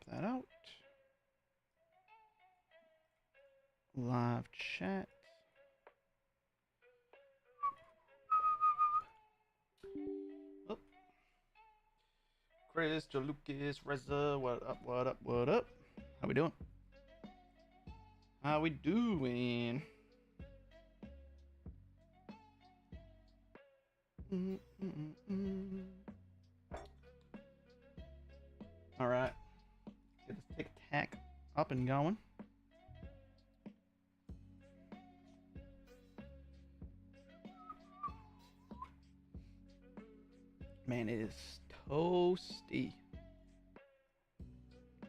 swap that out. Live chat. Oh. Chris, Lucas, Reza, what up, what up, what up? How we doing? How we doing? All right, get this tic tac up and going. Man, it is toasty.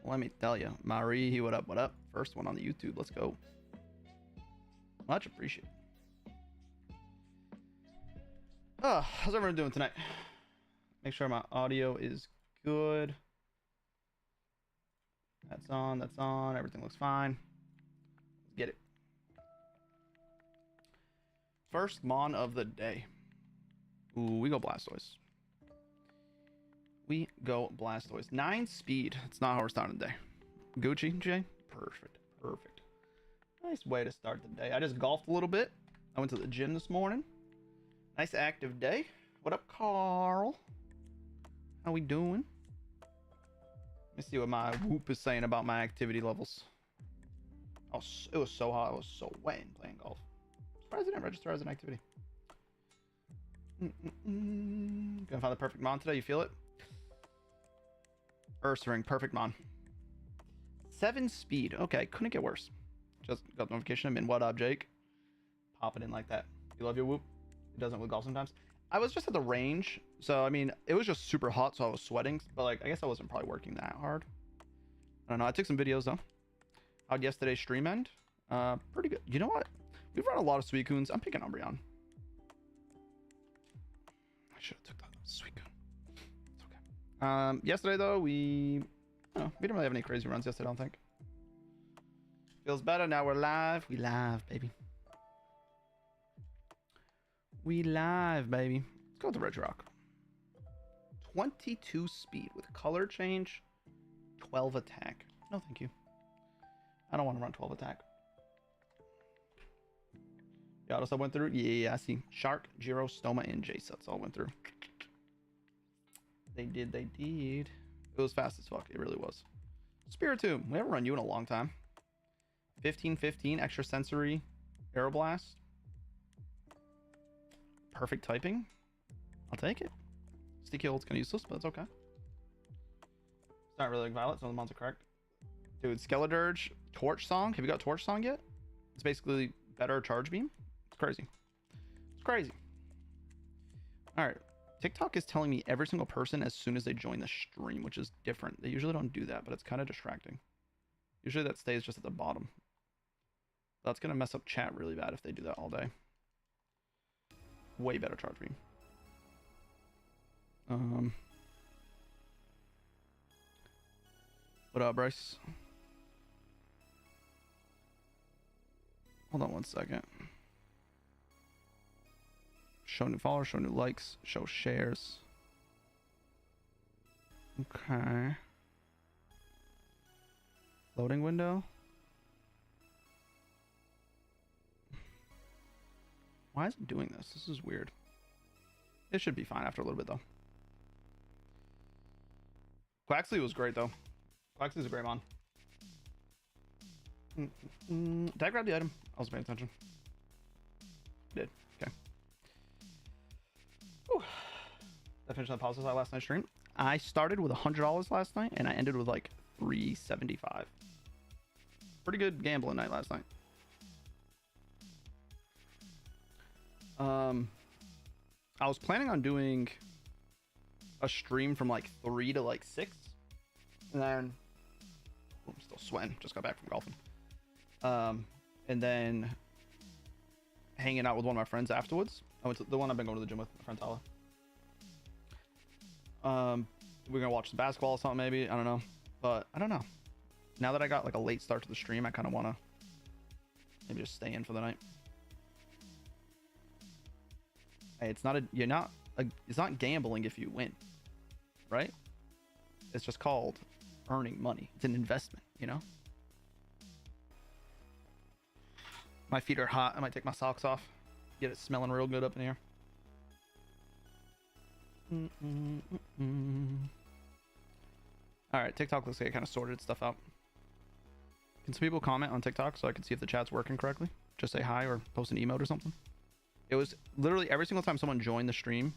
Let me tell you, Marie, what up, what up? First one on the YouTube, let's go. Much appreciated. Oh, how's everyone doing tonight? Make sure my audio is good. That's on, everything looks fine. Let's get it. First Mon of the day. Ooh, we go Blastoise. We go Blastoise. 9 speed. It's not how we're starting the day. Gucci, Jay? Perfect. Perfect. Nice way to start the day. I just golfed a little bit. I went to the gym this morning. Nice active day. What up, Carl? How we doing? Let me see what my Whoop is saying about my activity levels. Oh, it was so hot. I was so wet playing golf. Surprised I didn't register as an activity. Gonna find the perfect Mon today. You feel it? Ursaring, perfect Mon. 7 speed. Okay, couldn't get worse. Just got the notification. I'm in. What up, Jake? Pop it in like that. You love your Whoop? It doesn't with golf sometimes. I was just at the range, so I mean, it was just super hot, so I was sweating. But like, I guess I wasn't probably working that hard. I don't know. I took some videos though. How'd yesterday's stream end? Pretty good. You know what? We've run a lot of Suicunes. I'm picking Umbreon. I should have took that Suicune. It's okay. Yesterday though, we didn't really have any crazy runs yesterday. I don't think. Feels better now. We're live. We live, baby. We live, baby. Let's go with the Regirock. 22 speed with color change, 12 attack. No, thank you. I don't want to run 12 attack. The auto sub went through. Yeah, I see. Shark, Giro, Stoma, and J-Suts all went through. They did, they did. It was fast as fuck. It really was. Spiritomb. We haven't run you in a long time. 15-15, extra sensory, Aeroblast. Perfect typing. I'll take it. Sticky Holt's kind of useless, but it's okay. It's not really like Violet, so the Mons are correct. Dude, Skeledirge, Torch Song. Have you got Torch Song yet? It's basically better Charge Beam. It's crazy. It's crazy. All right. TikTok is telling me every single person as soon as they join the stream, which is different. They usually don't do that, but it's kind of distracting. Usually that stays just at the bottom. That's going to mess up chat really bad if they do that all day. Way better Charge Beam. What up, Bryce? Hold on one second. Show new followers, show new likes, show shares. Okay. Loading window. Why is it doing this? This is weird. It should be fine after a little bit, though. Quaxley was great, though. Quaxley's a great Mon. Did I grab the item? I was paying attention. Did. Okay. Whew. Did I finish that pause last night's stream? I started with $100 last night, and I ended with like $375. Pretty good gambling night last night. I was planning on doing a stream from like 3 to like 6, and then I'm still sweating. Just got back from golfing. And then hanging out with one of my friends afterwards. I went to the one I've been going to the gym with, my friend Tyler. We're gonna watch some basketball or something, maybe. I don't know, but I don't know. Now that I got like a late start to the stream, I kind of want to maybe just stay in for the night. Hey, it's not it's not gambling if you win, right? It's just called earning money. It's an investment, you know? My feet are hot. I might take my socks off. Get it smelling real good up in here. All right, TikTok looks like it kind of sorted stuff out. Can some people comment on TikTok so I can see if the chat's working correctly? Just say hi or post an emote or something. It was literally every single time someone joined the stream.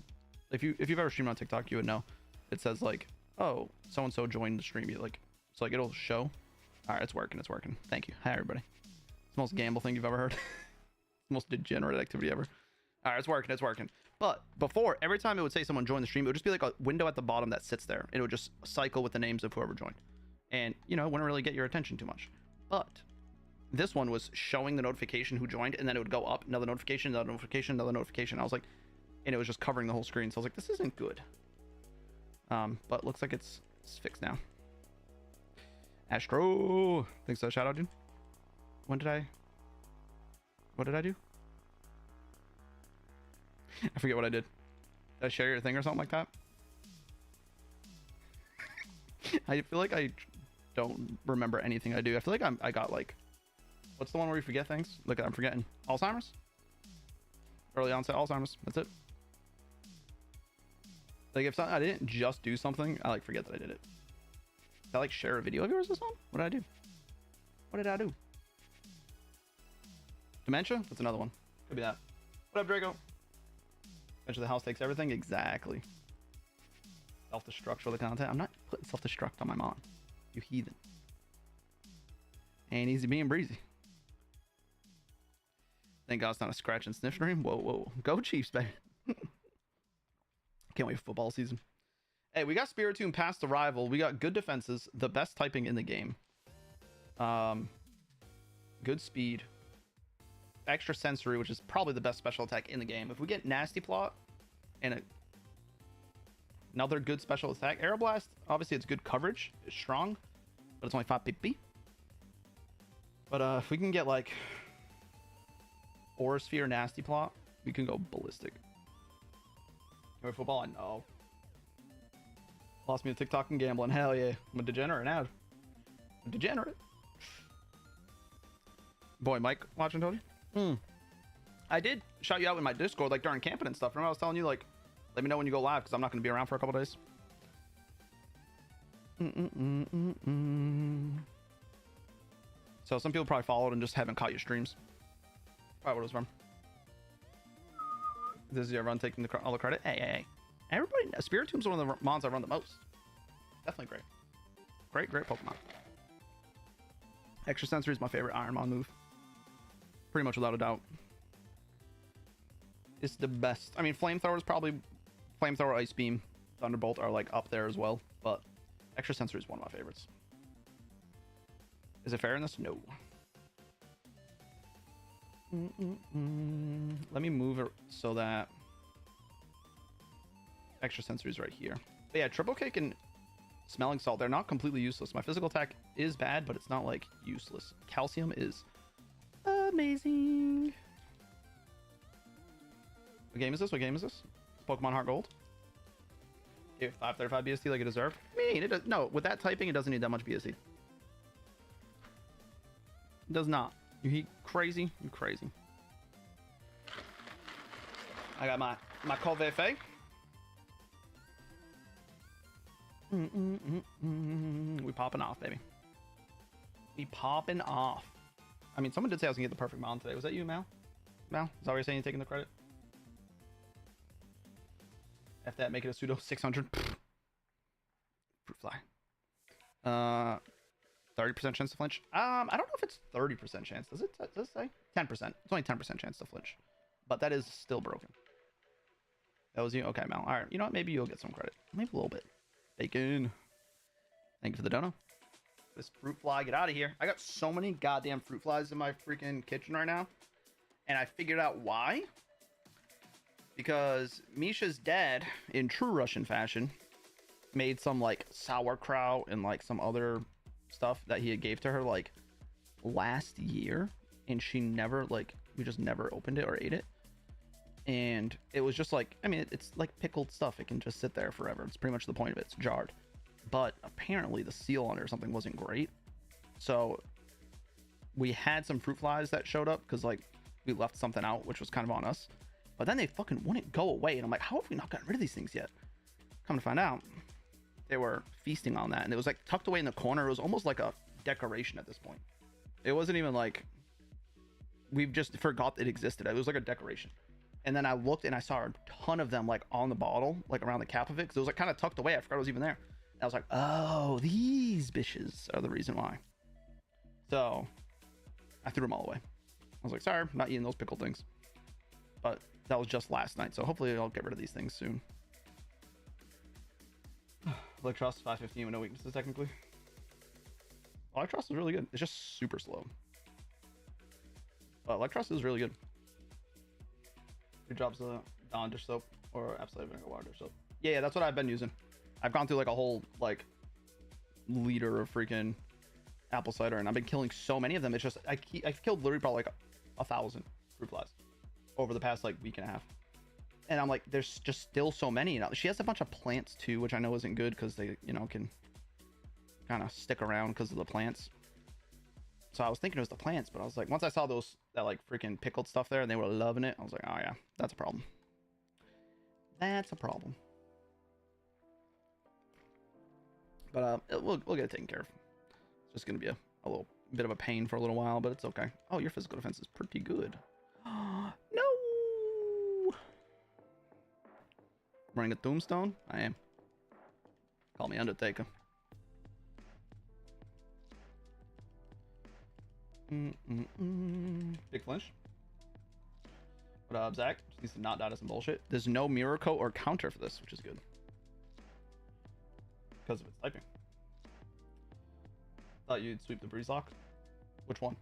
If you've ever streamed on TikTok, you would know. It says like, oh, so and so joined the stream. You like, so like it'll show. All right, it's working. It's working. Thank you. Hi everybody. It's the most gamble thing you've ever heard. The most degenerate activity ever. All right, it's working. It's working. But before, every time it would say someone joined the stream, it would just be like a window at the bottom that sits there. It would just cycle with the names of whoever joined. And, you know, it wouldn't really get your attention too much. But this one was showing the notification who joined, and then it would go up, another notification, another notification, another notification. I was like, and it was just covering the whole screen. So I was like, this isn't good. But looks like it's fixed now. Astro. Thanks for the shout out, dude. What did I do? I forget what I did. Did I share your thing or something like that? I feel like I don't remember anything I do. I feel like I got like, what's the one where you forget things? Look, I'm forgetting. Alzheimer's? Early onset Alzheimer's. That's it. Like if I didn't just do something, I like forget that I did it. Did I like share a video of yours this one? What did I do? What did I do? Dementia? That's another one. Could be that. What up, Draco? Eventually the house takes everything. Exactly. Self-destruct for the content. I'm not putting self-destruct on my mom. You heathen. Ain't easy being breezy. Thank God it's not a scratch and sniff stream. Whoa, whoa. Go Chiefs, baby. Can't wait for football season. Hey, we got Spiritomb past the rival. We got good defenses. The best typing in the game. Good speed. Extra sensory, which is probably the best special attack in the game. If we get Nasty Plot and another good special attack, Aeroblast, obviously it's good coverage, it's strong, but it's only 5 PP. But if we can get like Aura Sphere, Nasty Plot, we can go ballistic. Can we football? I know. Lost me to TikTok and gambling. Hell yeah. I'm a degenerate now. I'm a degenerate. Boy, Mike watching, Tony? I did shout you out in my Discord, like during camping and stuff. Remember I was telling you, like, let me know when you go live because I'm not going to be around for a couple days. So some people probably followed and just haven't caught your streams. Probably what it was from. This is your run taking all the credit. Hey. Everybody, Spiritomb's one of the mons I run the most. Definitely great. Great Pokemon. Extra Sensory is my favorite Ironmon move. Pretty much without a doubt. It's the best. I mean, Flamethrower is probably... Flamethrower, Ice Beam, Thunderbolt are like up there as well. But Extra Sensory is one of my favorites. Is it fair in this? No. Let me move it so that Extra Sensory is right here. But yeah, Triple Kick and Smelling Salt, they're not completely useless. My physical attack is bad, but it's not like useless. Calcium is amazing. What game is this? Pokemon HeartGold. Give 535 BST like it deserved. I mean, it does, no, with that typing, it doesn't need that much BST. It does not. You crazy? You crazy. I got my Colvefe. We popping off, baby. We popping off. I mean, someone did say I was gonna get the perfect mon today. Was that you, Mal? Mal? Is that what you're saying? You're taking the credit? F that, make it a pseudo 600. Fruit fly. 30% chance to flinch. I don't know if it's 30% chance. Does it say? 10%. It's only 10% chance to flinch. But that is still broken. That was you? Okay, Mal. Alright, you know what? Maybe you'll get some credit. Maybe a little bit. Bacon. Thank you for the dono. This fruit fly, get out of here. I got so many goddamn fruit flies in my freaking kitchen right now. And I figured out why. Because Misha's dad, in true Russian fashion, made some like sauerkraut and like some other stuff that he had gave to her like last year. And she never like, we just never opened it or ate it. And it was just like, I mean, it's like pickled stuff. It can just sit there forever. It's pretty much the point of it. It's jarred. but apparently the seal on it or something wasn't great. So we had some fruit flies that showed up because like we left something out, which was kind of on us. But then they fucking wouldn't go away, and I'm like, how have we not gotten rid of these things yet? Come to find out, they were feasting on that, and it was like tucked away in the corner. It was almost like a decoration at this point. It wasn't even like we've just forgot it existed. It was like a decoration. And then I looked and I saw a ton of them like on the bottle, like around the cap of it, because it was like kind of tucked away. I forgot it was even there. And I was like, oh, these bitches are the reason why. So I threw them all away. I was like, sorry, I'm not eating those pickled things. But that was just last night, so hopefully I'll get rid of these things soon. Electros 515 with no weaknesses technically. Electros is really good. It's just super slow. Electros is really good. Good jobs of Dawn dish soap or absolute vinegar water dish soap. Yeah, that's what I've been using. I've gone through like a whole like liter of freaking apple cider, and I've been killing so many of them. It's just I've killed literally probably like 1,000 fruit flies over the past like week and a half. And I'm like, there's just still so many. You know, she has a bunch of plants too, which I know isn't good because they, you know, can kind of stick around because of the plants. So I was thinking it was the plants, but I was like, once I saw that like freaking pickled stuff there and they were loving it, I was like, oh yeah, that's a problem. That's a problem. But we'll get it taken care of. It's just gonna be a little bit of a pain for a little while, but it's okay. Oh, your physical defense is pretty good. No. Running a tombstone? I am. Call me Undertaker. Big flinch. What up, Zach? Just needs to not die to some bullshit. There's no mirror coat or counter for this, which is good. Because of its typing. Thought you'd sweep the breeze lock. Which one?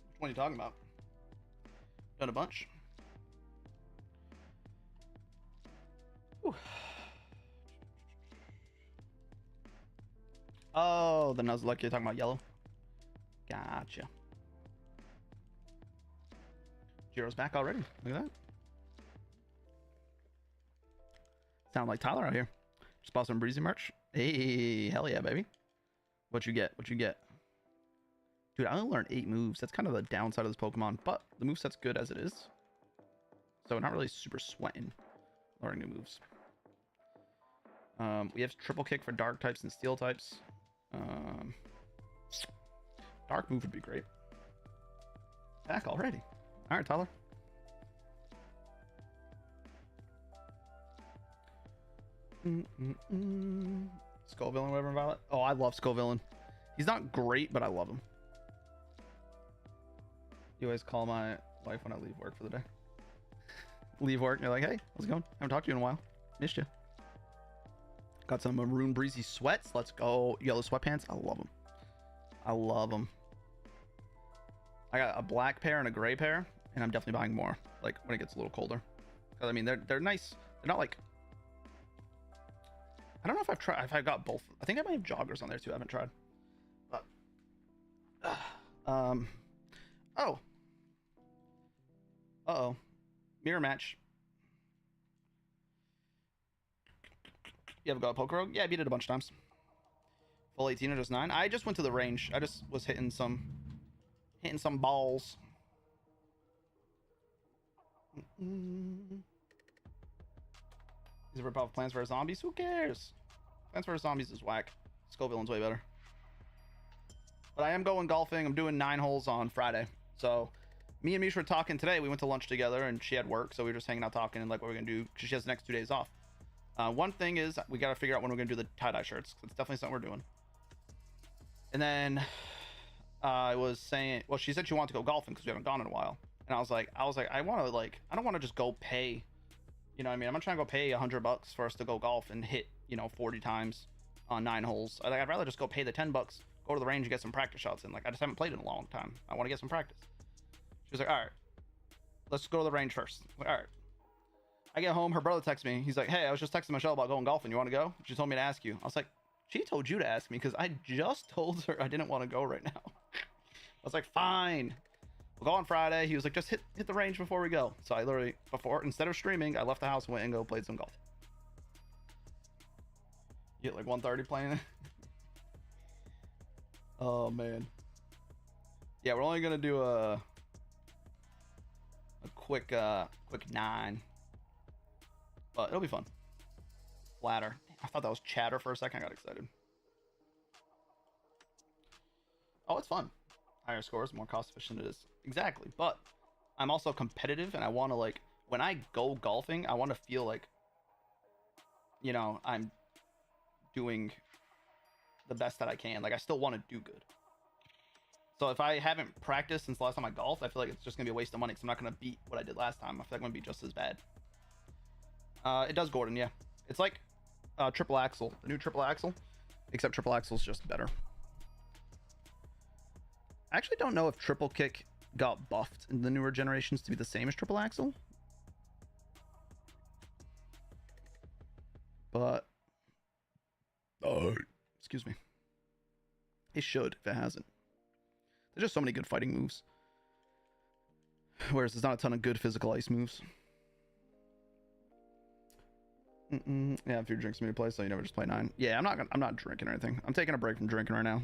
Which one are you talking about? Done a bunch. Whew. Oh, the Nuzlocke, you're talking about yellow. Gotcha. Jiro's back already. Look at that. Sound like Tyler out here. Just bought some Breezy merch. Hey, hell yeah, baby. What you get? What you get? Dude, I only learned 8 moves. That's kind of the downside of this Pokemon, but the moveset's good as it is. So not really super sweating learning new moves. We have triple kick for dark types and steel types. Dark move would be great. Back already. All right, Tyler. Skullvillain, whatever about it. Oh, I love Skullvillain. He's not great, but I love him. You always call my wife when I leave work for the day. Leave work, and you're like, hey, how's it going? Haven't talked to you in a while. Missed you. Got some maroon breezy sweats. Let's go. Yellow sweatpants. I love them. I love them. I got a black pair and a gray pair, and I'm definitely buying more. Like when it gets a little colder. Because I mean, they're nice. They're not like. I don't know if I've tried. If I got both. I think I might have joggers on there too. I haven't tried. But. Oh. Uh-oh. Mirror match. You ever got a Poke Rogue? Yeah, I beat it a bunch of times. Full 18 or just 9? I just went to the range. I just was hitting some balls. These are rip-off Plants vs. Zombies? Who cares? Plants vs. Zombies is whack. Skullvillain's way better. But I am going golfing. I'm doing 9 holes on Friday. So, me and Misha were talking today. We went to lunch together, and she had work, so we were just hanging out talking and like what we're gonna do because she has the next 2 days off. One thing is we gotta figure out when we're gonna do the tie-dye shirts. It's definitely something we're doing. And then I was saying, well, she said she wanted to go golfing because we haven't gone in a while. And I was like, I want to like, I don't want to just go pay. You know what I mean? I'm not trying to go pay $100 for us to go golf and hit, 40 times on 9 holes. I'd rather just go pay the $10, go to the range and get some practice shots in. Like, I just haven't played in a long time. I want to get some practice. She was like, all right, let's go to the range first. Like, all right. I get home, her brother texts me. He's like, hey, I was just texting Michelle about going golfing. You want to go? She told me to ask you. I was like, she told you to ask me because I just told her I didn't want to go right now. I was like, fine. We'll go on Friday. He was like, just hit the range before we go. So I literally, instead of streaming, I left the house and went and played some golf. You get like 130 playing it. Oh man. Yeah, we're only gonna do a quick 9, but it'll be fun. Flatter. I thought that was chatter for a second. I got excited. Oh, it's fun. Higher scores, more cost efficient it is. Exactly. But I'm also competitive, and I want to, like, when I go golfing, I want to feel like, you know, I'm doing the best that I can. Like, I still want to do good. So if I haven't practiced since the last time I golfed, I feel like it's just gonna be a waste of money because I'm not gonna beat what I did last time. I feel like I'm gonna be just as bad. It does, Gordon. Yeah, it's like triple axle, the new triple axle, except triple axle is just better. I actually don't know if triple kick got buffed in the newer generations to be the same as triple axle, but excuse me, it should if it hasn't. There's just so many good fighting moves, whereas there's not a ton of good physical ice moves. Yeah, if you drink some, you play, so you never just play 9. Yeah, I'm not drinking or anything. I'm taking a break from drinking right now.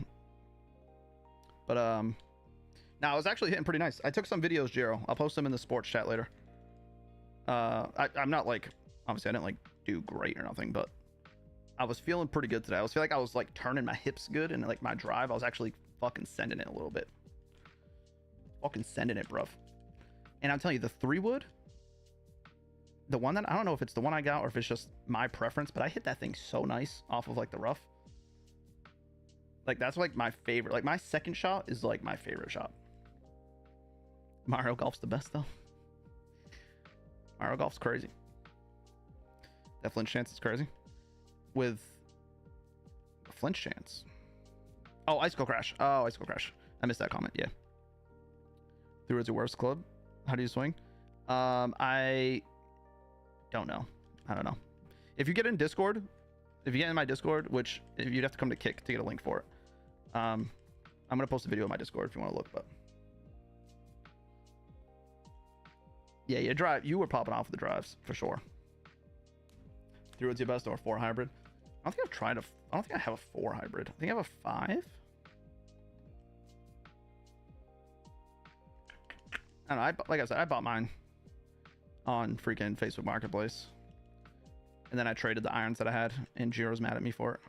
But now I was actually hitting pretty nice. I took some videos, Jero. I'll post them in the sports chat later. I'm not like, obviously I didn't like do great or nothing, but I was feeling pretty good today. I was feeling like I was like turning my hips good, and like my drive, I was actually fucking sending it a little bit. Fucking sending it, bruv. And I'm telling you, the 3-wood, the one that I don't know if it's the one I got or if it's just my preference, but I hit that thing so nice off of like the rough. Like that's like my favorite. Like my second shot is like my favorite shot. Mario Golf's the best though. Mario Golf's crazy. That flinch chance is crazy. With a flinch chance. Oh, Icicle Crash. Oh, Icicle Crash. I missed that comment. Yeah. Through is your worst club. How do you swing? I don't know. I don't know. If you get in Discord, if you get in my Discord, which you'd have to come to Kick to get a link for it. I'm gonna post a video on my Discord if you want to look. But yeah, you were popping off with the drives for sure. 3-wood's your best or 4 hybrid? I don't think I've tried I don't think I have a 4 hybrid. I think I have a 5. I don't know. Like I said, I bought mine on freaking Facebook Marketplace, and then I traded the irons that I had, and Jiro's mad at me for it.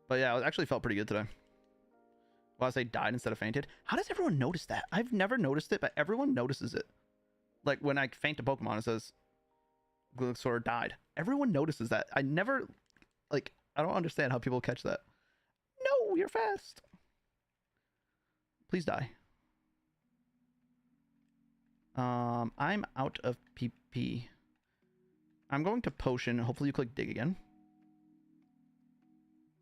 But yeah, I actually felt pretty good today. Well, I say died instead of fainted. How does everyone notice that? I've never noticed it, but everyone notices it. Like when I faint a Pokemon, it says Gluxor died. Everyone notices that. I never, like, I don't understand how people catch that. No, you're fast. Please die. I'm out of PP. I'm going to potion. Hopefully you click dig again.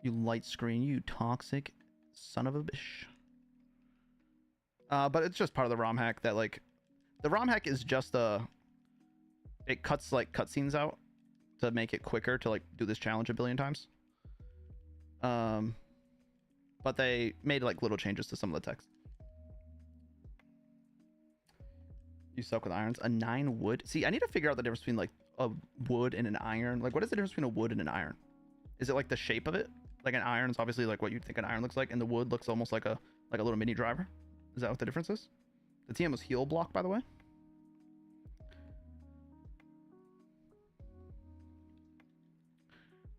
You light screen, you toxic son of a bitch. But it's just part of the ROM hack that, like, the ROM hack is just it cuts like cutscenes out to make it quicker to like do this challenge a billion times. But they made like little changes to some of the text. You suck with irons. A 9 wood. See, I need to figure out the difference between like a wood and an iron. Like, what is the difference between a wood and an iron? Is it like the shape of it? Like an iron is obviously like what you'd think an iron looks like, and the wood looks almost like a little mini driver. Is that what the difference is? The TM was heel block, by the way.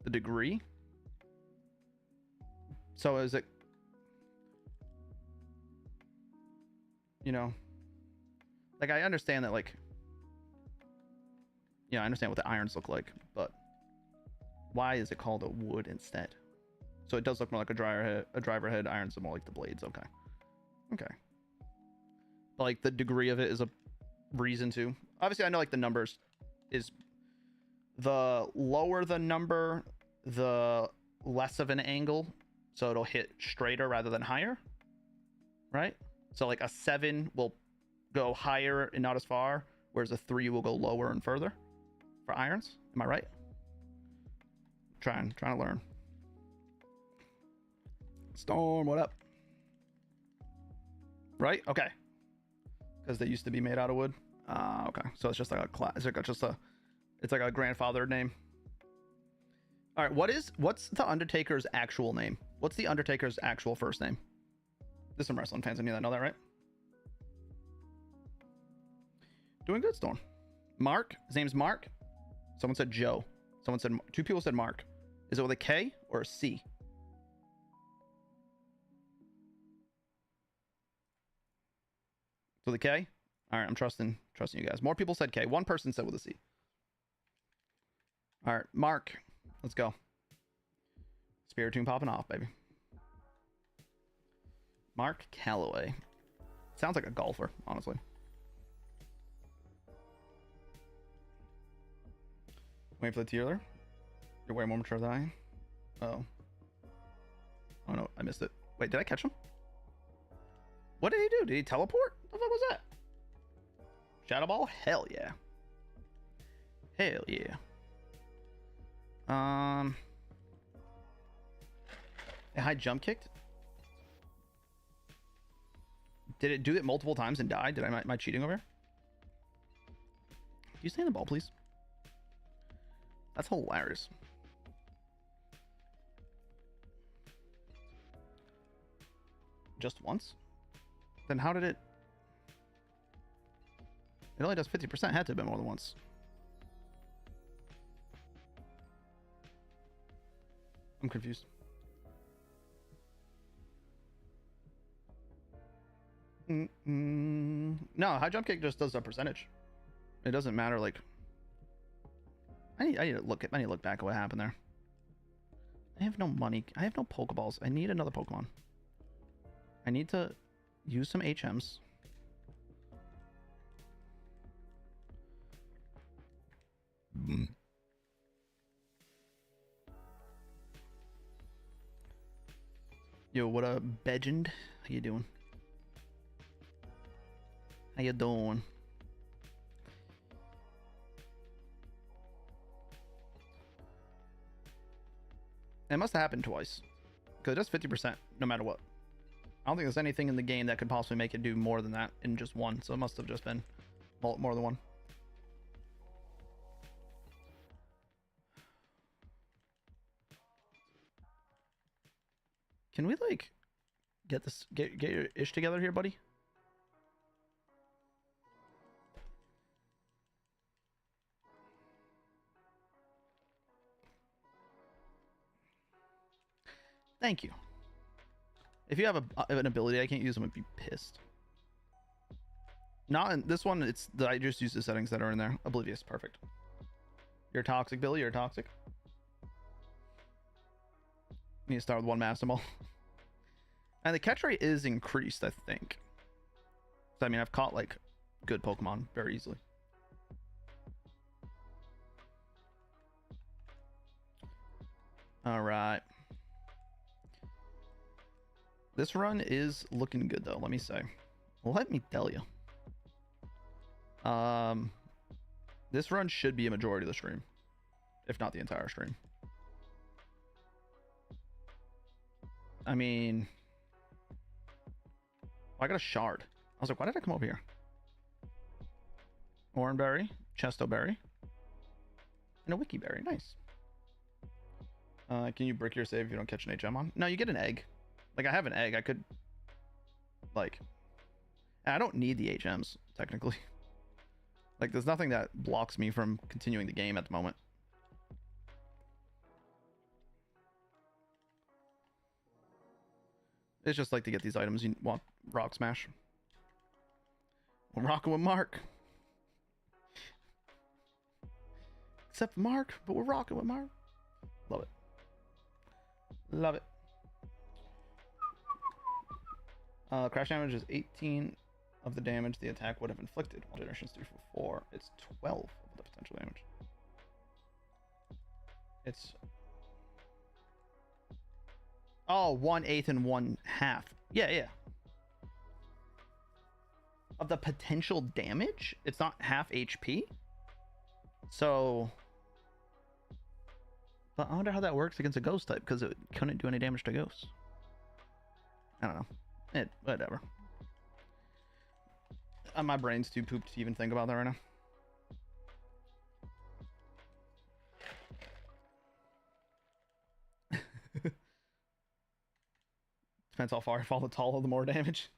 The degree. So is it, you know, like I understand that, like, yeah, I understand what the irons look like, but why is it called a wood instead? So it does look more like a driver head. Irons are more like the blades. Okay. Okay. But like the degree of it is a reason to. Obviously, I know like the numbers is the lower the number, the less of an angle. So it'll hit straighter rather than higher. Right? So like a 7 will go higher and not as far, whereas a 3 will go lower and further for irons. Am I right? Trying to learn. Storm, what up? Right? Okay. Because they used to be made out of wood. Okay. So it's just like a class. It's like a grandfather name. All right. What's the Undertaker's actual name? What's the Undertaker's actual first name? There's some wrestling fans in here that know that, right? Doing good, Storm. Mark. His name's Mark. Someone said Joe. Two people said Mark. Is it with a K or a C? With a K? All right, I'm trusting you guys. More people said K. One person said with a C. All right, Mark. Let's go. Spiritomb popping off, baby. Mark Calloway. Sounds like a golfer, honestly. Wait for the tealer. You're way more mature than I am. Oh. Oh no, I missed it. Wait, did I catch him? What did he do? Did he teleport? What the fuck was that? Shadow Ball? Hell yeah. Hell yeah. A high jump kicked? Did it do it multiple times and die? Am I cheating over here? Can you stay in the ball, please? That's hilarious. Just once? Then how did it... It only does 50%. Had to have been more than once. I'm confused. No, high jump kick just does a percentage. It doesn't matter, like... I need to look back at what happened there. I have no money. I have no Pokeballs. I need another Pokemon. I need to use some HMs. Yo, what up, Begend? How you doing? How you doing? It must have happened twice. Because it does 50% no matter what. I don't think there's anything in the game that could possibly make it do more than that in just one. So it must have just been more than one. Can we, like, get your ish together here, buddy? Thank you. If you have an ability I can't use, I'm gonna be pissed. Not in this one. I just use the settings that are in there. Oblivious, perfect. You're toxic, Billy. You're toxic. You need to start with one Master Ball. And the catch rate is increased, I think. So, I mean, I've caught, like, good Pokemon very easily. Alright. This run is looking good, though, let me say. Let me tell you. This run should be a majority of the stream. If not the entire stream. I mean... I got a shard. I was like, why did I come over here? Oranberry, Chestoberry, and a Wikiberry. Nice. Can you brick your save if you don't catch an HM on? No, you get an egg. Like, I have an egg. I could... Like... I don't need the HMs, technically. Like, there's nothing that blocks me from continuing the game at the moment. It's just like to get these items you want. Rock Smash. We're rocking with Mark. Except Mark, but we're rocking with Mark. Love it. Love it. Crash damage is 18 of the damage the attack would have inflicted. While generations 3 for 4, it's 12 of the potential damage. It's... Oh, 1/8 and 1/2. Yeah, yeah. Of the potential damage? It's not half HP? So... But I wonder how that works against a ghost type, because it couldn't do any damage to ghosts. I don't know. Whatever. My brain's too pooped to even think about that right now. Depends how far you fall, the taller, the more damage.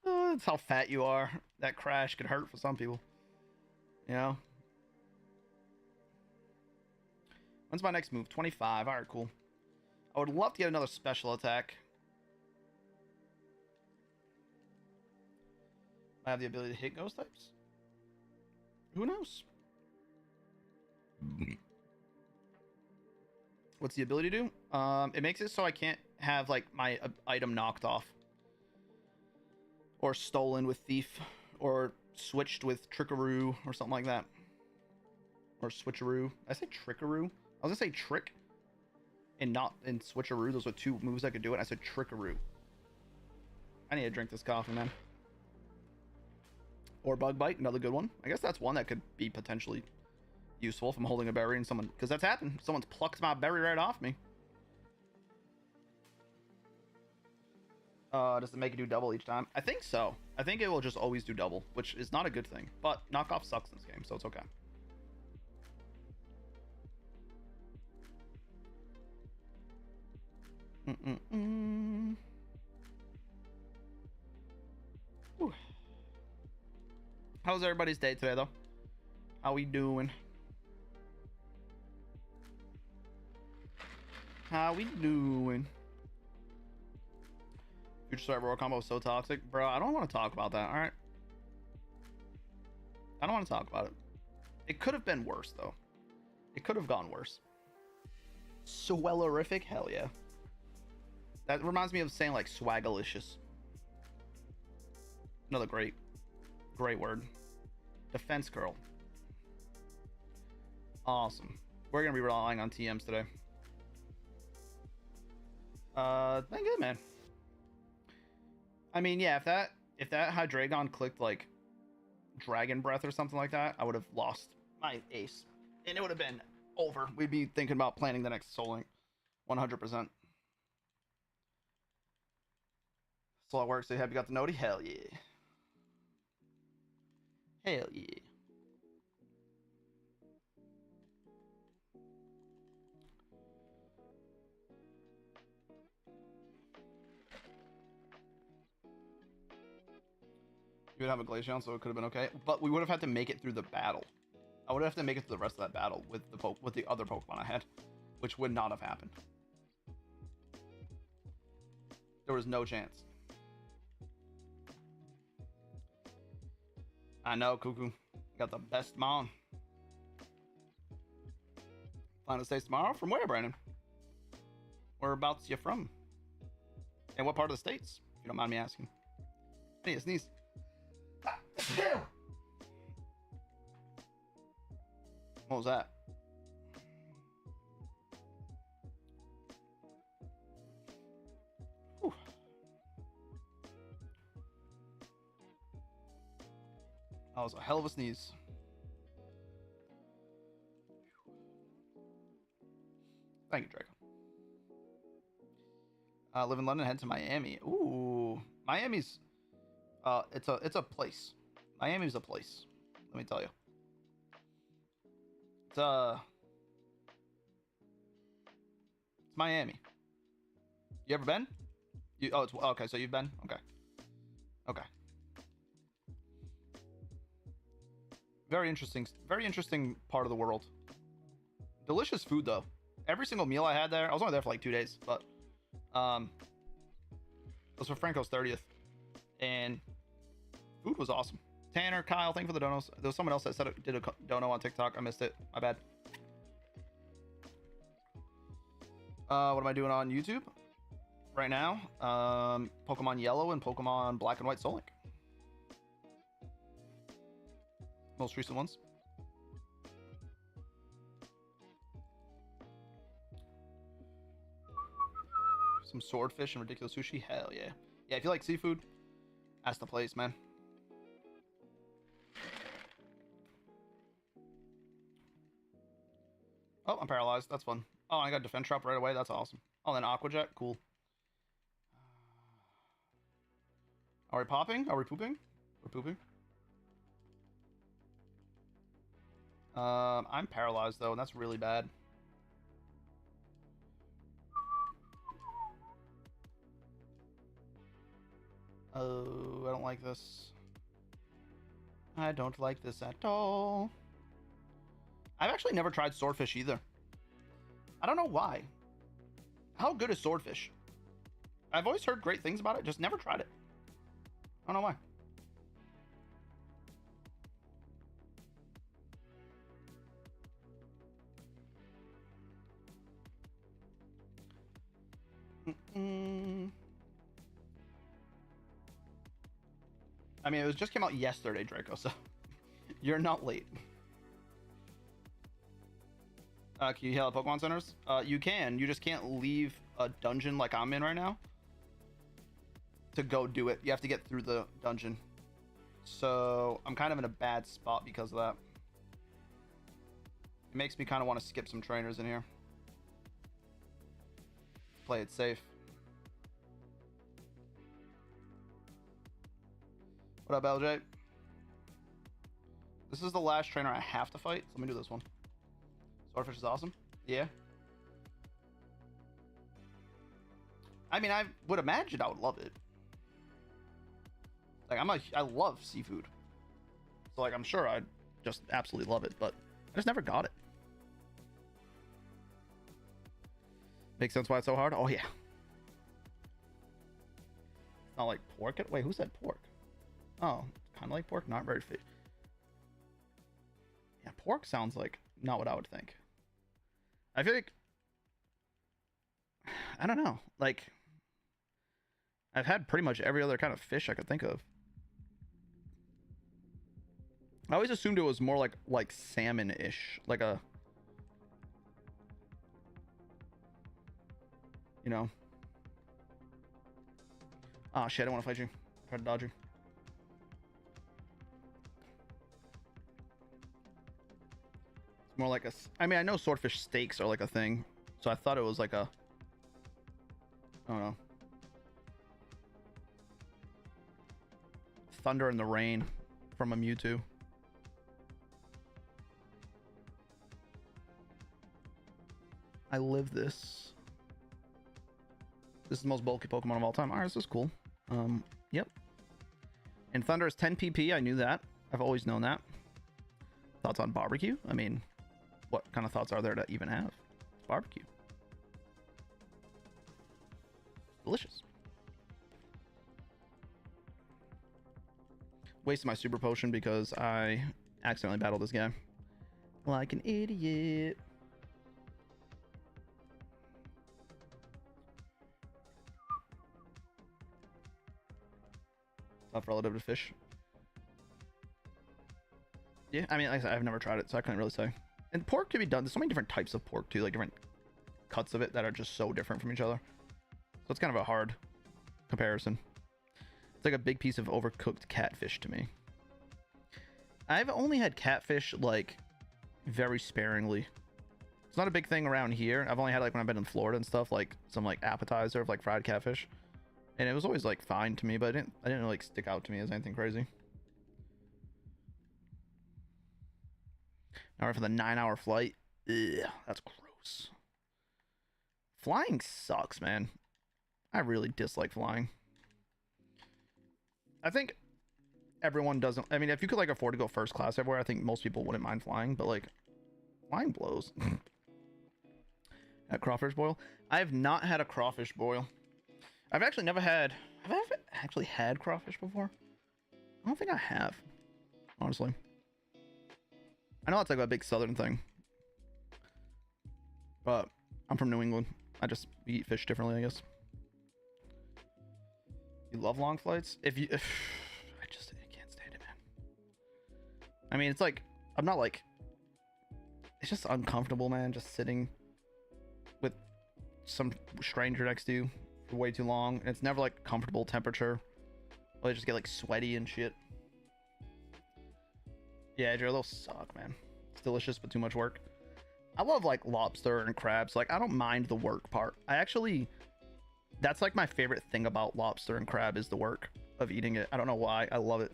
That's how fat you are. That crash could hurt for some people. You know? When's my next move? 25. Alright, cool. I would love to get another special attack. I have the ability to hit ghost types? Who knows? What's the ability do? It makes it so I can't have, like, my item knocked off. Or stolen with Thief. Or switched with Trickaroo. Or something like that. Or Switcheroo. Did I say Trickaroo? I was gonna say Trick. And not in Switcheroo. Those are two moves I could do it. I said Trickaroo. I need to drink this coffee, man. Or Bug Bite, another good one. I guess that's one that could be potentially useful if I'm holding a berry and someone... Because that's happened. Someone's plucked my berry right off me. Does it make it do double each time? I think so. I think it will just always do double, which is not a good thing. But knockoff sucks in this game, so it's okay. Whew. How's everybody's day today, though? How we doing? How we doing? Future Star Roar combo is so toxic. Bro, I don't want to talk about that, alright? I don't want to talk about it. It could have been worse, though. It could have gone worse. Swellerific? Hell yeah. That reminds me of saying, like, swagalicious. Another great word. Defense curl. Awesome. We're gonna be relying on TMs today. Been good, man. I mean, yeah, if that Hydreigon clicked like Dragon Breath or something like that, I would have lost my ace, and it would have been over. We'd be thinking about planning the next Soul Link, 100%. So it works. So have you got the Noti? Hell yeah. Hell yeah. You would have a Glaceon, so it could have been okay. But we would have had to make it through the battle. I would have to make it through the rest of that battle with the other Pokemon I had, which would not have happened. There was no chance. I know, Cuckoo. Got the best mom. Final States tomorrow? From where, Brandon? Whereabouts you from? And what part of the States? If you don't mind me asking. I need a sneeze. What was that? Whew. That was a hell of a sneeze. Thank you, Draco. Live in London, head to Miami. Ooh, Miami's it's a place. Miami's a place. Let me tell you. It's Miami. You ever been? It's okay. So you've been? Okay. Okay. Very interesting part of the world. Delicious food though. Every single meal I had there, I was only there for like 2 days, but it was for Franco's 30th, and food was awesome. Tanner, Kyle, thank you for the donos. There was someone else that did a dono on TikTok. I missed it. My bad. What am I doing on YouTube right now? Pokemon Yellow and Pokemon Black and White Soul Link. Most recent ones. Some swordfish and ridiculous sushi. Hell yeah. Yeah, if you like seafood, that's the place, man. Oh, I'm paralyzed. That's fun. Oh, I got Defense Drop right away. That's awesome. Oh, then Aqua Jet. Cool. Are we popping? Are we pooping? We're pooping. I'm paralyzed though, and that's really bad. Oh, I don't like this. I don't like this at all. I've actually never tried swordfish either. I don't know why. How good is swordfish? I've always heard great things about it, just never tried it. I don't know why. I mean, it just came out yesterday, Draco, so you're not late. Can you heal at Pokemon centers? You can. You just can't leave a dungeon like I'm in right now to go do it. You have to get through the dungeon. So I'm kind of in a bad spot because of that. It makes me kind of want to skip some trainers in here. Play it safe. What up, LJ? This is the last trainer I have to fight, so let me do this one. Swordfish is awesome. Yeah. I mean, I would imagine I would love it. Like, I love seafood. So, like, I'm sure I'd just absolutely love it, but I just never got it. Makes sense why it's so hard? Oh, yeah. It's not like pork. Wait, who said pork? Oh, kind of like pork, not very fish. Yeah, pork sounds like not what I would think. I feel like, I don't know, like, I've had pretty much every other kind of fish I could think of. I always assumed it was more like salmon-ish, like a, you know. Oh shit, I don't want to fight you. Try to dodge you. It's more like a, I mean, I know swordfish steaks are like a thing, so I thought it was like a, I don't know. Thunder in the Rain from a Mewtwo. I live this. This is the most bulky Pokemon of all time. Alright, this is cool. Yep. And Thunder is 10 PP. I knew that. I've always known that. Thoughts on barbecue? I mean, what kind of thoughts are there to even have? It's barbecue. Delicious. Wasted my super potion because I accidentally battled this guy. Like an idiot. Tough relative to fish. Yeah, I mean, like I said, I've never tried it, so I couldn't really say. And pork can be done. There's so many different types of pork too, like different cuts of it that are just so different from each other. So it's kind of a hard comparison. It's like a big piece of overcooked catfish to me. I've only had catfish like very sparingly. It's not a big thing around here. I've only had like when I've been in Florida and stuff, like some like appetizer of like fried catfish. And it was always like fine to me, but I didn't like stick out to me as anything crazy. Now for the 9-hour flight. Ugh, that's gross. Flying sucks, man. I really dislike flying. I think everyone doesn't. I mean, if you could like afford to go first class everywhere, I think most people wouldn't mind flying, but like flying blows. At crawfish boil? I have not had a crawfish boil. I've actually never had. Have I ever actually had crawfish before? I don't think I have, honestly. I know it's like a big southern thing, but I'm from New England. I just eat fish differently, I guess. You love long flights? I can't stand it, man. I mean, it's like, I'm not like, it's just uncomfortable, man, just sitting with some stranger next to you for way too long. And it's never like comfortable temperature. I just get like sweaty and shit. Yeah, Adriel, those suck, man. It's delicious, but too much work. I love like lobster and crabs. Like, I don't mind the work part. That's like my favorite thing about lobster and crab is the work of eating it. I don't know why. I love it.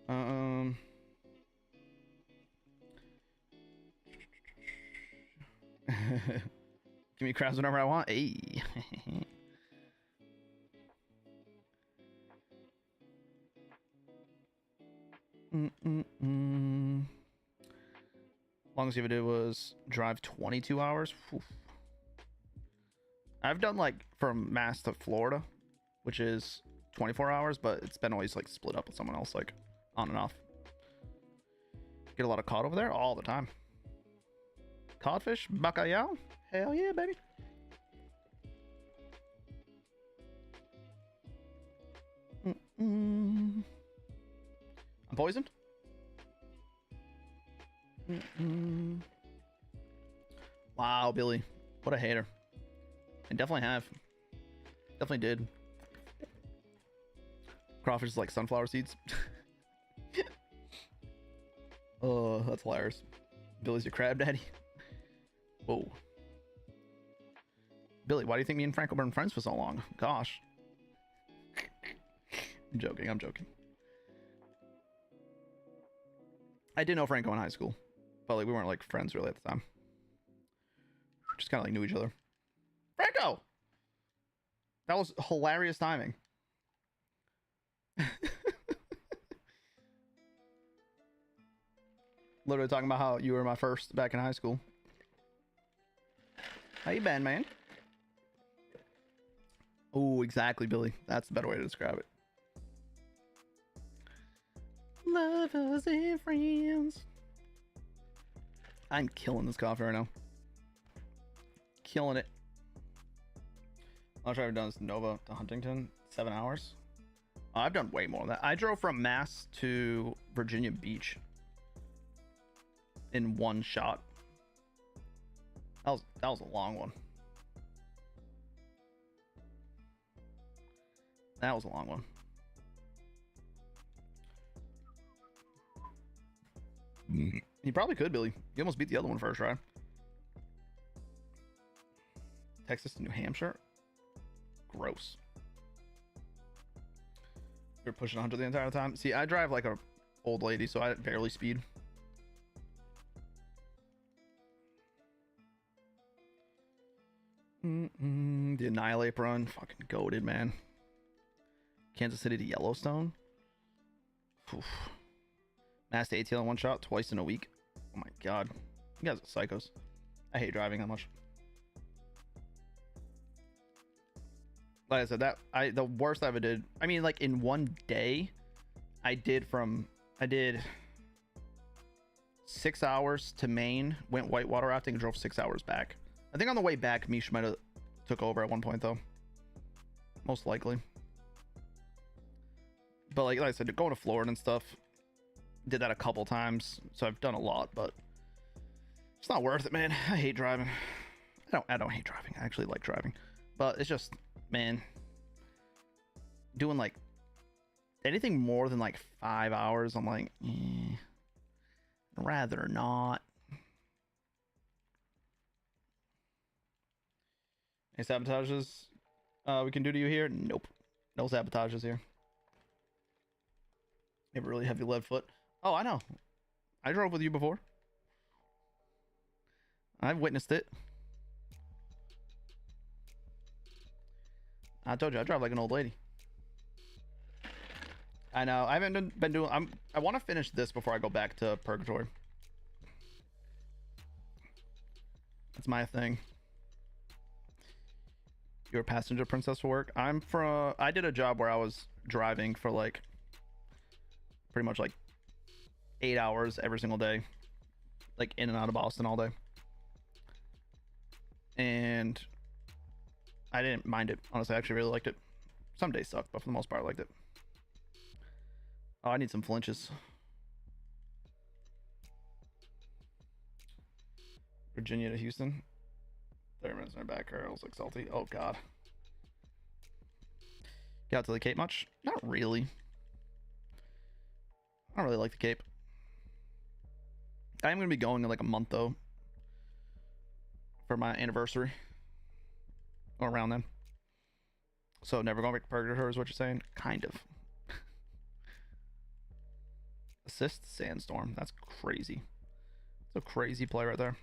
Um, Give me crabs whenever I want. Hey. Longest you ever did was drive 22 hours. Oof. I've done like from Mass to Florida, which is 24 hours, but it's been always like split up with someone else, like on and off. Get a lot of cod over there all the time. Codfish, bacalhau, hell yeah, baby. I'm poisoned. Wow, Billy, what a hater. I definitely have. Definitely did. Crawfish is like sunflower seeds. Oh, that's hilarious. Billy's your crab daddy. Whoa. Billy, why do you think me and Franco been friends for so long? Gosh. I'm joking, I'm joking. I did know Franco in high school, but like we weren't like friends really at the time. Just kind of like knew each other. Franco! That was hilarious timing. Literally talking about how you were my first back in high school. How you been, man? Oh, exactly, Billy. That's the better way to describe it. Lovers and friends. I'm killing this coffee right now. Killing it. I've done this Nova to Huntington, 7 hours. I've done way more than that. I drove from Mass to Virginia Beach in one shot. That was a long one. That was a long one. You probably could, Billy. You almost beat the other one first try. Texas to New Hampshire. Gross. You're pushing 100 the entire time. See, I drive like a old lady, so I barely speed. The Annihilate run, fucking goated, man. Kansas City to Yellowstone. Oof. Mass to ATL in one shot twice in a week. Oh my god, you guys are psychos. I hate driving that much. Like I said, the worst I ever did. I mean, like in one day, I did 6 hours to Maine, went whitewater rafting, and drove 6 hours back. I think on the way back, Mish might have took over at one point though. Most likely. But like I said, going to Florida and stuff, did that a couple times, so I've done a lot, but it's not worth it, man. I hate driving. I don't hate driving. I actually like driving, but it's just, man, doing like anything more than like 5 hours, I'm like, rather not. Any sabotages we can do to you here? Nope. No sabotages here. You have a really heavy lead foot. Oh, I know. I drove with you before. I've witnessed it. I told you, I drive like an old lady. I know. I haven't been doing... I want to finish this before I go back to Purgatory. That's my thing. You're a passenger princess for work? I did a job where I was driving for like... pretty much like 8 hours every single day. Like in and out of Boston all day. And... I didn't mind it. Honestly, I actually really liked it. Some days sucked, but for the most part, I liked it. Oh, I need some flinches. Virginia to Houston. 30 minutes in our back. Girls like salty. Oh, God. Get out to the Cape much? Not really. I don't really like the Cape. I'm going to be going in like a month, though. For my anniversary. Or around then. So never going back to Purgatory is what you're saying? Kind of. assist Sandstorm. That's crazy. It's a crazy play right there.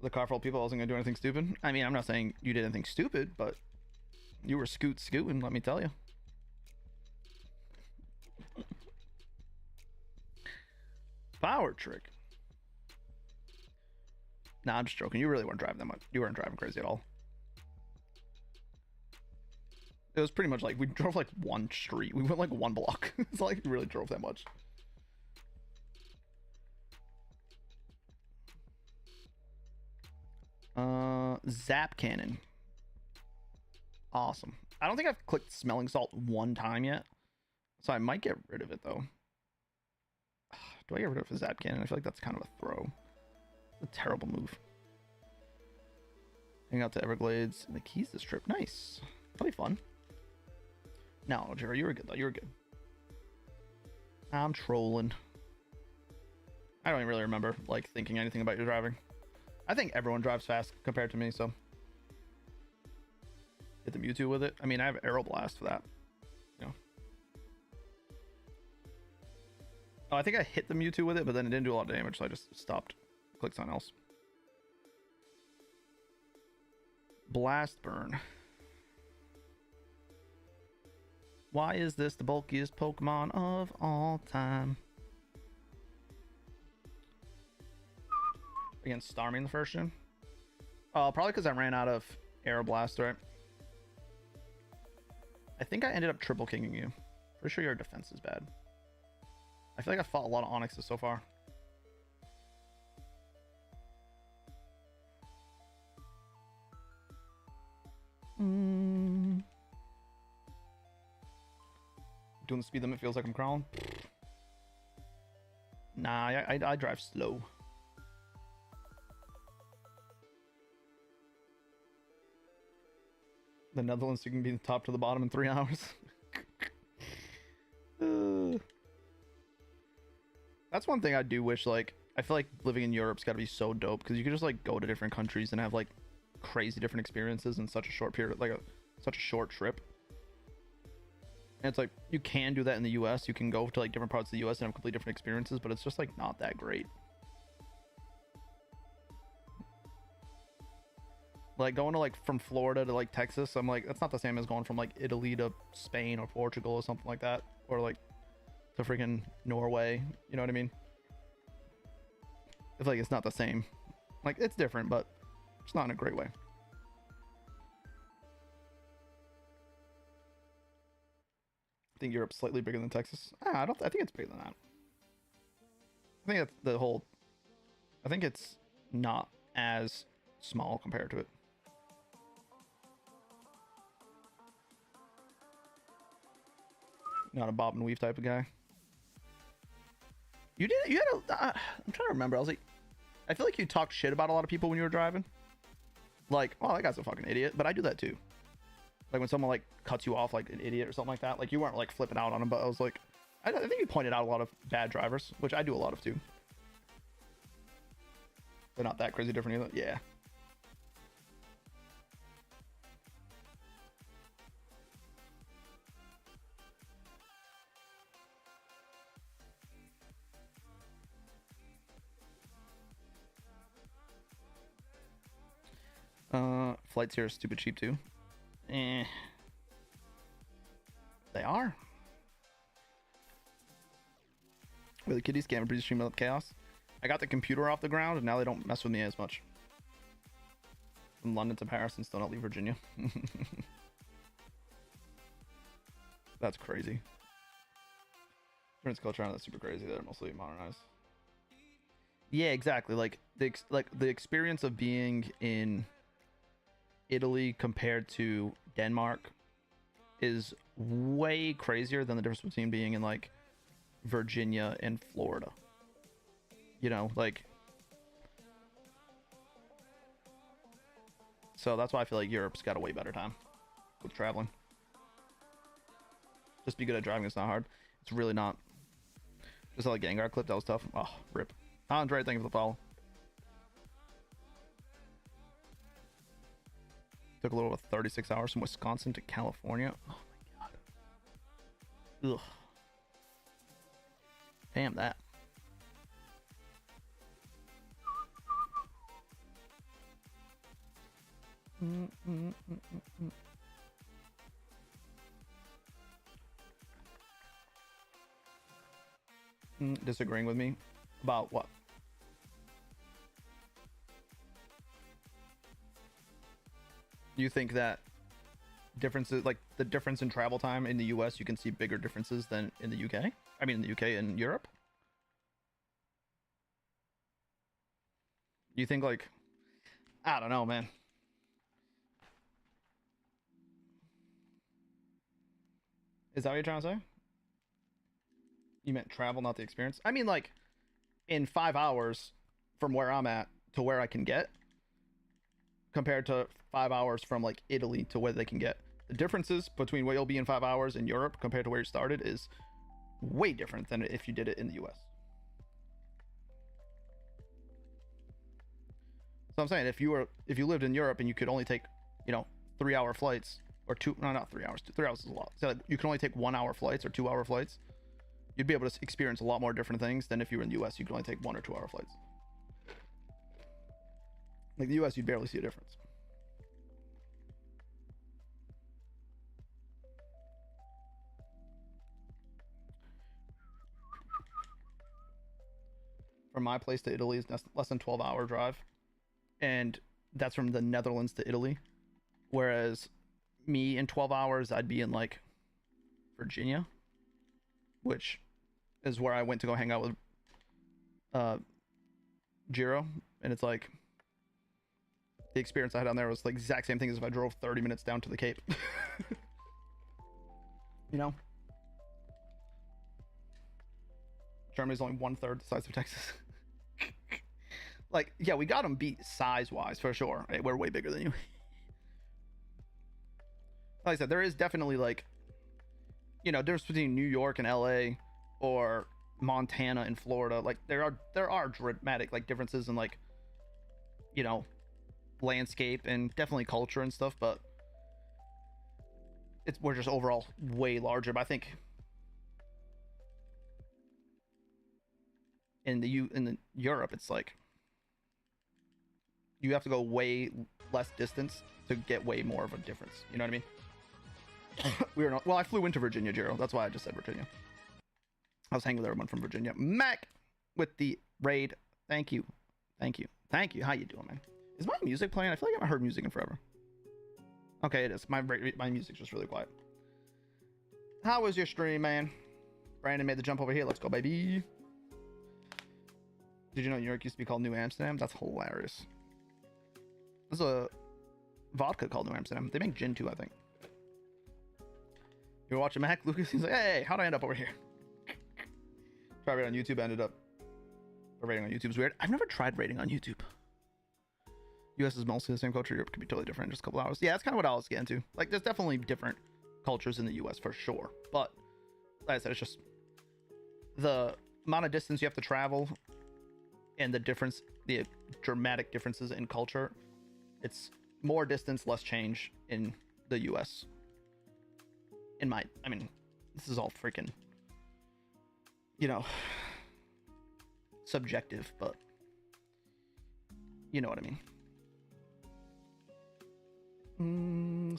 The car full of people wasn't gonna do anything stupid. I mean, I'm not saying you did anything stupid, but you were scooting, let me tell you. Power trick. Nah, I'm just joking. You really weren't driving that much. You weren't driving crazy at all. It was pretty much like we drove like one street. We went like one block. It's not like we really drove that much. Zap cannon. Awesome. I don't think I've clicked smelling salt one time yet, so I might get rid of it though. Do I get rid of a zap cannon? I feel like that's kind of a throw. It's a terrible move. Hang out to Everglades. And the keys this trip. Nice. That'll be fun. No, Jerry, you were good though. You were good. I'm trolling. I don't even really remember like thinking anything about your driving. I think everyone drives fast compared to me, so hit the Mewtwo with it. I mean, I have Aeroblast for that. You know. Oh, I think I hit the Mewtwo with it, but then it didn't do a lot of damage, so I just stopped. Clicked on else. Blast Burn. Why is this the bulkiest Pokemon of all time? Against Starmie in the first gen? Probably because I ran out of Aeroblast, right? I think I ended up triple kinging you. Pretty sure your defense is bad. I feel like I fought a lot of Onyxes so far. Doing the speed limit feels like I'm crawling. Nah, I drive slow. The Netherlands, you can be the top to the bottom in 3 hours. That's one thing I do wish, like, I feel like living in Europe's got to be so dope because you can just like go to different countries and have like crazy different experiences in such a short period, like such a short trip. And it's like you can do that in the US. You can go to like different parts of the US and have completely different experiences, but it's just like not that great. Like going to like from Florida to like Texas, I'm like, that's not the same as going from like Italy to Spain or Portugal or something like that, or like to freaking Norway. You know what I mean? It's like it's not the same. Like it's different, but it's not in a great way. I think Europe's slightly bigger than Texas. I think it's bigger than that. I think that's the whole. I think it's not as small compared to it. Not a bob and weave type of guy. You did. You had a. I'm trying to remember. I was like, I feel like you talked shit about a lot of people when you were driving. Like, oh, that guy's a fucking idiot. But I do that too. Like when someone like cuts you off like an idiot or something like that. Like you weren't like flipping out on him, but I was like, I think you pointed out a lot of bad drivers, which I do a lot of too. They're not that crazy different either. Yeah. Flights here are stupid cheap too. They are. Really, kitty scam and breeze stream up chaos. I got the computer off the ground and now they don't mess with me as much. From London to Paris and still not leave Virginia. That's crazy. Prince culture that's super crazy. They're mostly modernized. Yeah, exactly. Like the experience of being in Italy compared to Denmark is way crazier than the difference between being in like Virginia and Florida. You know, like, so that's why I feel like Europe's got a way better time with traveling. Just be good at driving, it's not hard. It's really not. Just like Gengar clip, that was tough. Oh, rip. Andre, thank you for the follow. Took a little over 36 hours from Wisconsin to California. Oh my god. Ugh. Damn that. Disagreeing with me about what? You think that differences, like the difference in travel time in the US, you can see bigger differences than in the UK? I mean, in the UK and Europe? You think, like, I don't know, man. Is that what you're trying to say? You meant travel, not the experience? I mean, like, in 5 hours from where I'm at to where I can get, compared to 5 hours from, like, Italy to where they can get. The differences between where you'll be in 5 hours in Europe compared to where you started is way different than if you did it in the US. So I'm saying, if you lived in Europe and you could only take, 3-hour flights, or not 3 hours, 3 hours is a lot. So you can only take 1-hour flights or 2-hour flights, you'd be able to experience a lot more different things than if you were in the US. You could only take 1 or 2-hour flights. Like the US, you'd barely see a difference. From my place to Italy is less than 12-hour drive, and that's from the Netherlands to Italy. Whereas me in 12 hours, I'd be in like Virginia, which is where I went to go hang out with Jiro, and it's like the experience I had down there was like the exact same thing as if I drove 30 minutes down to the Cape. You know, Germany's only 1/3 the size of Texas. Like, yeah, we got them beat size-wise for sure. Hey, we're way bigger than you. Like I said, there is definitely, like, difference between New York and LA, or Montana and Florida. Like, there are dramatic, like, differences in, like, landscape and definitely culture and stuff, but we're just overall way larger. But I think in the Europe, it's like you have to go way less distance to get way more of a difference. You know what I mean? Well, I flew into Virginia, Jiro. That's why I just said Virginia. I was hanging with everyone from Virginia. Mac with the raid. Thank you. How you doing, man? Is my music playing? I feel like I haven't heard music in forever. Okay, it is. My music's just really quiet. How was your stream, man? Brandon made the jump over here. Let's go, baby. Did you know New York used to be called New Amsterdam? That's hilarious. There's a vodka called New Amsterdam. They make gin too, I think. You were watching Mac, Lucas? He's like, hey, how'd I end up over here? Tried rating on YouTube, ended up. Rating on YouTube's weird. I've never tried rating on YouTube. US is mostly the same culture. Europe could be totally different in just a couple hours. Yeah, that's kind of what I was getting to. Like, there's definitely different cultures in the US for sure. But, like I said, it's just the amount of distance you have to travel and the dramatic differences in culture. It's more distance, less change in the US. I mean, this is all freaking, subjective, but you know what I mean.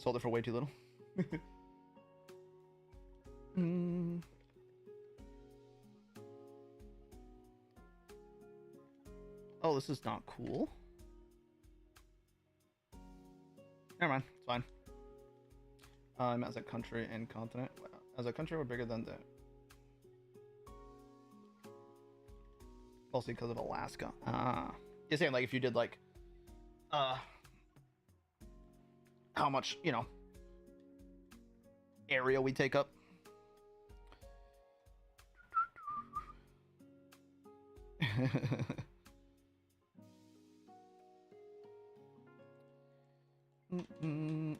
Sold it for way too little. Oh, this is not cool. Never mind, it's fine. As a country and continent. As a country, we're bigger than the... Mostly because of Alaska. You're saying, like, if you did, like... how much, area we take up.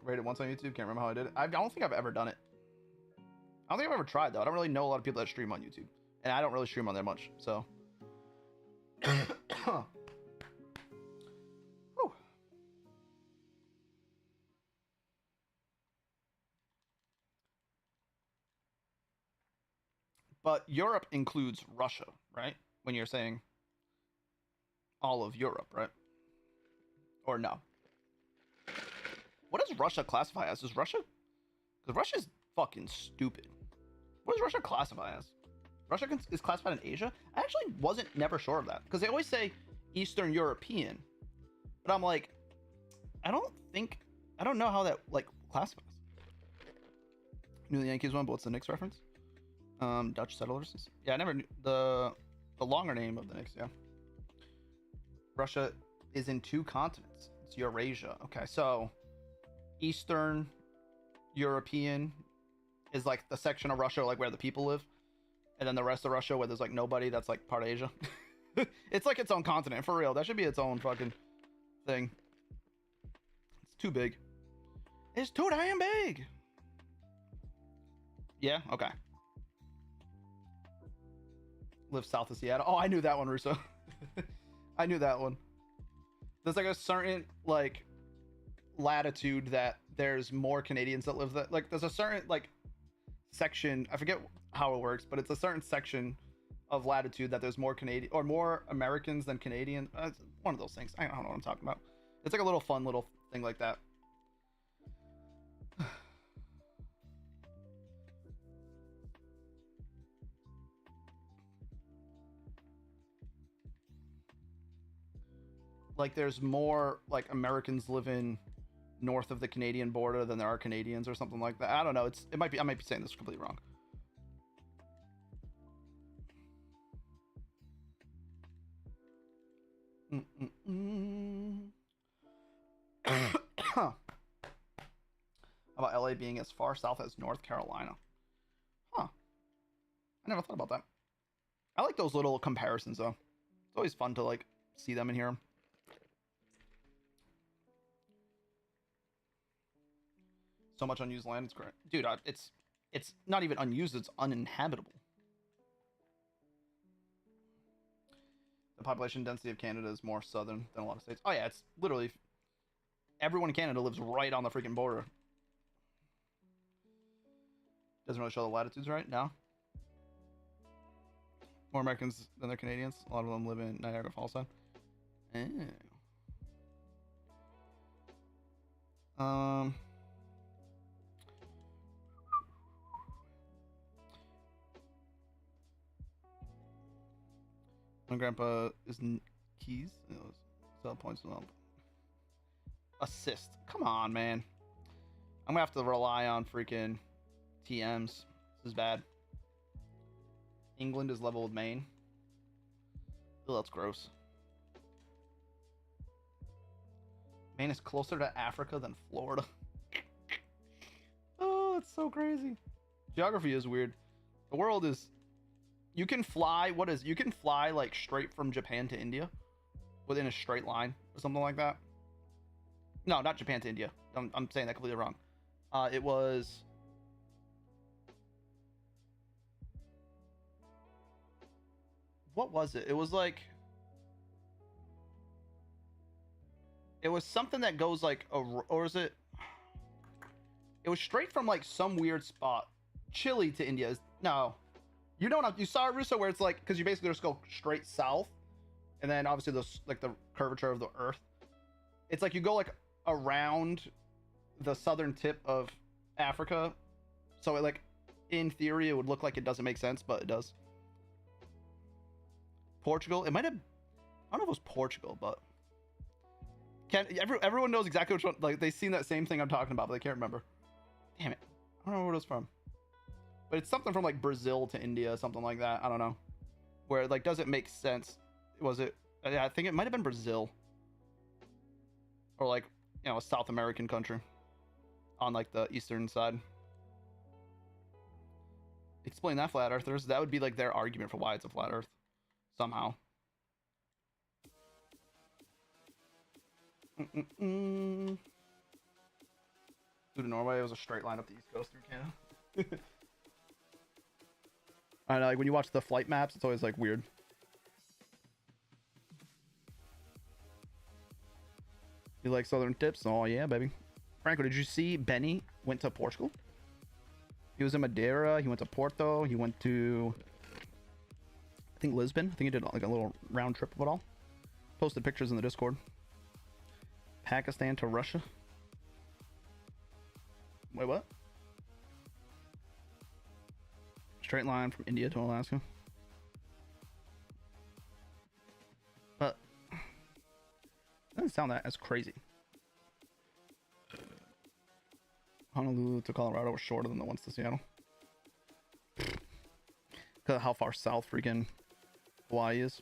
Rated once on YouTube. Can't remember how I did it. I don't think I've ever done it. I don't think I've ever tried, though. I don't really know a lot of people that stream on YouTube, and I don't really stream on there much, so. But Europe includes Russia, right? When you're saying all of Europe, right? Or no? What does Russia classify as? Is Russia? Because Russia's fucking stupid. What does Russia classify as? Russia is classified in Asia? I actually wasn't never sure of that. Because they always say Eastern European. But I'm like, I don't know how that, like, classifies. Knew the Yankees won, but what's the Knicks reference? Dutch settlers. Yeah, I never knew the longer name of the Knicks, yeah. Russia is in 2 continents. It's Eurasia. Okay, so Eastern European is like the section of Russia like where the people live. And then the rest of Russia where there's like nobody, that's like part of Asia. It's like its own continent, for real. That should be its own fucking thing. It's too big. It's too damn big. Yeah, okay. Live south of Seattle. Oh, I knew that one, Russo. I knew that one. There's like a certain like latitude that there's more Canadians that live that, like, there's a certain like section, I forget how it works, but it's a certain section of latitude that there's more Canadian or more Americans than Canadian. It's one of those things. I don't know what I'm talking about. It's like a little fun little thing like that. Like there's more like Americans living north of the Canadian border than there are Canadians or something like that. I don't know. I might be saying this completely wrong. How about LA being as far south as North Carolina? Huh. I never thought about that. I like those little comparisons though. It's always fun to like see them and hear them. So much unused land. It's great, dude. It's not even unused. It's uninhabitable. The population density of Canada is more southern than a lot of states. Oh yeah, it's literally everyone in Canada lives right on the freaking border. Doesn't really show the latitudes, right? No. More Americans than they're Canadians. A lot of them live in Niagara Falls. Oh. My grandpa is keys. Sell points to help. Assist. Come on, man. I'm gonna have to rely on freaking TMs. This is bad. England is level with Maine. Oh, that's gross. Maine is closer to Africa than Florida. Oh, it's so crazy. Geography is weird. The world is... You can fly... You can fly, like, straight from Japan to India. Within a straight line. Or something like that. No, not Japan to India. I'm saying that completely wrong. It was... What was it? It was like... It was something that goes like... Or is it... It was straight from like some weird spot. Chile to India. No. You know what? You saw it, Russo, where it's like... Because you basically just go straight south. And then obviously there's like the curvature of the earth. It's like you go like around the southern tip of Africa. So it like... In theory, it would look like it doesn't make sense, but it does. Portugal. It might have... I don't know if it was Portugal, but... Everyone knows exactly which one. Like, they've seen that same thing I'm talking about, but they can't remember. Damn it. I don't know where it was from. But it's something from, like, Brazil to India, something like that. I don't know. Where it, like, doesn't make sense. Was it... Yeah, I think it might have been Brazil. Or, like, you know, a South American country. On, like, the eastern side. Explain that, flat earthers. That would be, like, their argument for why it's a flat earth. Somehow. Due to Norway, it was a straight line up the east coast through Canada. I know, like when you watch the flight maps, it's always like weird. You like southern tips? Oh yeah, baby. Franco, did you see Benny went to Portugal? He was in Madeira. He went to Porto. He went to, I think, Lisbon. I think he did like a little round trip of it all. Posted pictures in the Discord. Pakistan to Russia. Wait, what? Straight line from India to Alaska. But it doesn't sound that as crazy. Honolulu to Colorado was shorter than the ones to Seattle. Because of how far south freaking Hawaii is.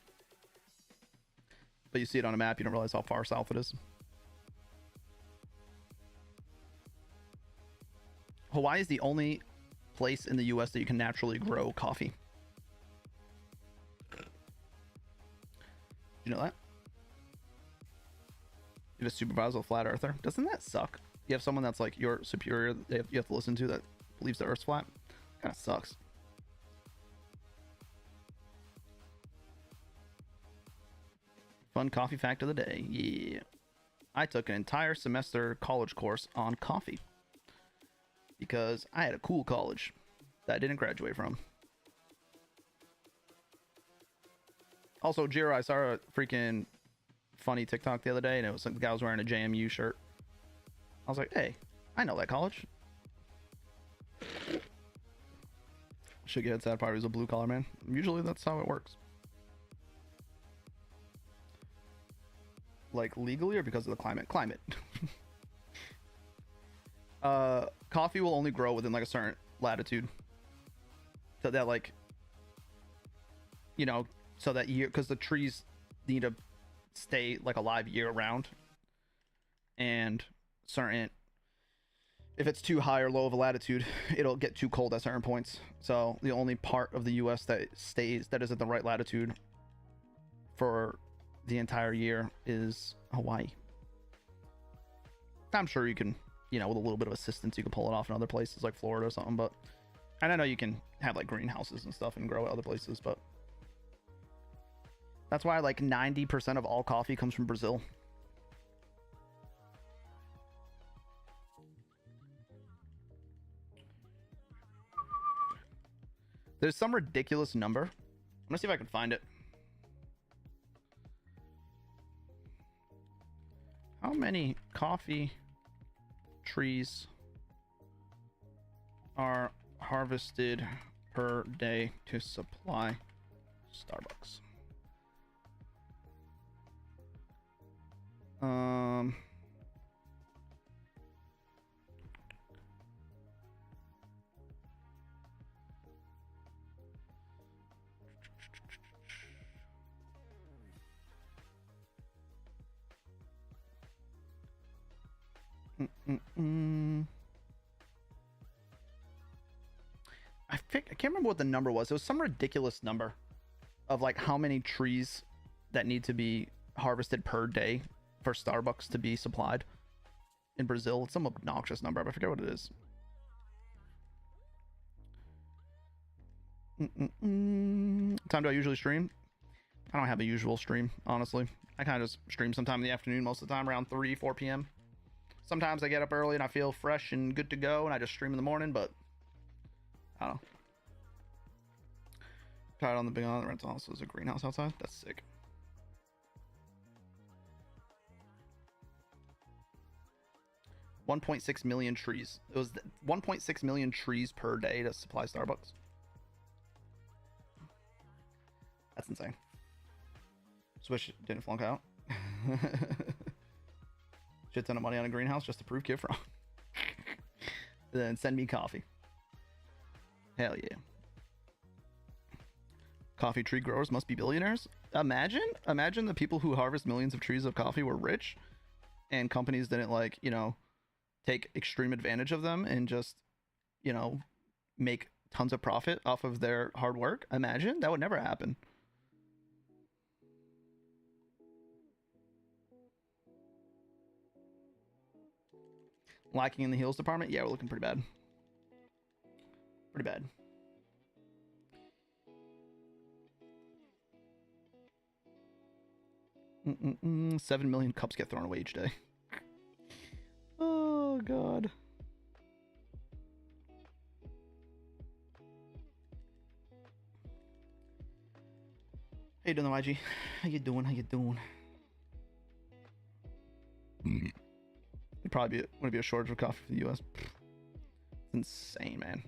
But you see it on a map, you don't realize how far south it is. Hawaii is the only place in the US that you can naturally grow coffee. You know that? You have a supervisor, a flat earther. Doesn't that suck? You have someone that's like your superior you have to listen to that believes the earth's flat. Kind of sucks. Fun coffee fact of the day. Yeah. I took an entire semester college course on coffee. Because I had a cool college that I didn't graduate from. Also, Jiro, I saw a freaking funny TikTok the other day, and it was like the guy was wearing a JMU shirt. I was like, hey, I know that college. Should get sad part. He was a blue collar man. Usually that's how it works. Like legally or because of the climate? Climate. Coffee will only grow within like a certain latitude. So that like, you know, so that year, because the trees need to stay like alive year round. And certain, if it's too high or low of a latitude, it'll get too cold at certain points. So the only part of the US that is at the right latitude for the entire year is Hawaii. I'm sure you can, you know, with a little bit of assistance, you can pull it off in other places like Florida or something. But, and I know you can have like greenhouses and stuff and grow it other places, but that's why like 90% of all coffee comes from Brazil. There's some ridiculous number. I'm gonna see if I can find it. How many coffee trees are harvested per day to supply Starbucks? I can't remember what the number was. It was some ridiculous number of like how many trees that need to be harvested per day for Starbucks to be supplied in Brazil. It's some obnoxious number, but I forget what it is. Time do I usually stream? I don't have a usual stream, honestly. I kind of just stream sometime in the afternoon, most of the time around 4 p.m. Sometimes I get up early and I feel fresh and good to go and I just stream in the morning, but I don't know. Tried on the big island, the rental house. There's a greenhouse outside. That's sick. $1.6 million trees. It was 1.6 million trees per day to supply Starbucks. That's insane. Switch didn't flunk out. Shit ton of money on a greenhouse just to prove kid wrong. Then send me coffee. Hell yeah. Coffee tree growers must be billionaires. Imagine the people who harvest millions of trees of coffee were rich and companies didn't like, you know, take extreme advantage of them and just, you know, make tons of profit off of their hard work. Imagine that would never happen. Lacking in the heels department. Yeah, we're looking pretty bad. Pretty bad. Mm-mm-mm. 7 million cups get thrown away each day. Oh, God. How you doing, YG? How you doing? How you doing? It'd probably be a shortage of coffee for the U.S. It's insane, man.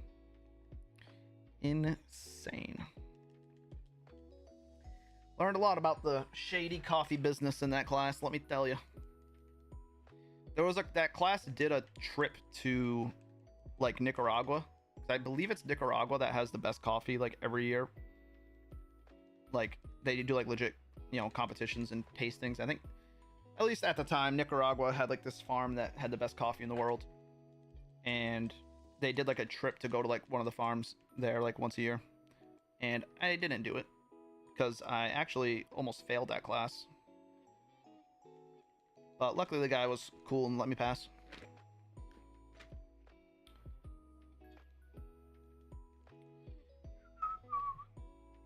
Insane. Learned a lot about the shady coffee business in that class, let me tell you. There was that class did a trip to like Nicaragua. I believe it's Nicaragua that has the best coffee like every year. Like they do like legit, you know, competitions and tastings. I think at least at the time Nicaragua had like this farm that had the best coffee in the world. And they did like a trip to go to like one of the farms there like once a year. And I didn't do it because I actually almost failed that class. But luckily the guy was cool and let me pass.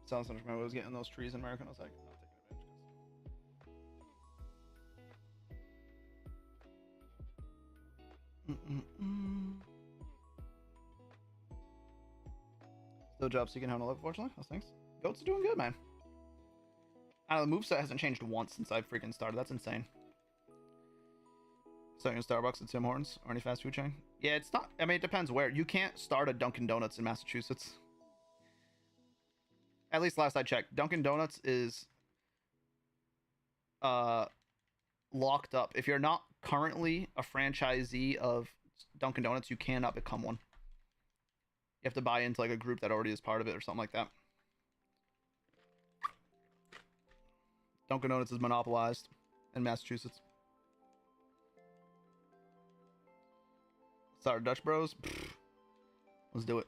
Sounds like I was getting those trees in America, and I was like, I'll take advantage. Still job seeking, having a life, unfortunately. How's things? Goat's doing good, man. I don't know, the moveset hasn't changed once since I freaking started. That's insane. Starting a Starbucks at Tim Hortons or any fast food chain? Yeah, it's not. I mean, it depends where. You can't start a Dunkin' Donuts in Massachusetts. At least last I checked. Dunkin' Donuts is locked up. If you're not currently a franchisee of Dunkin' Donuts, you cannot become one. You have to buy into like a group that already is part of it or something like that. Dunkin' Donuts is monopolized in Massachusetts. Sorry, Dutch Bros. Pfft. Let's do it.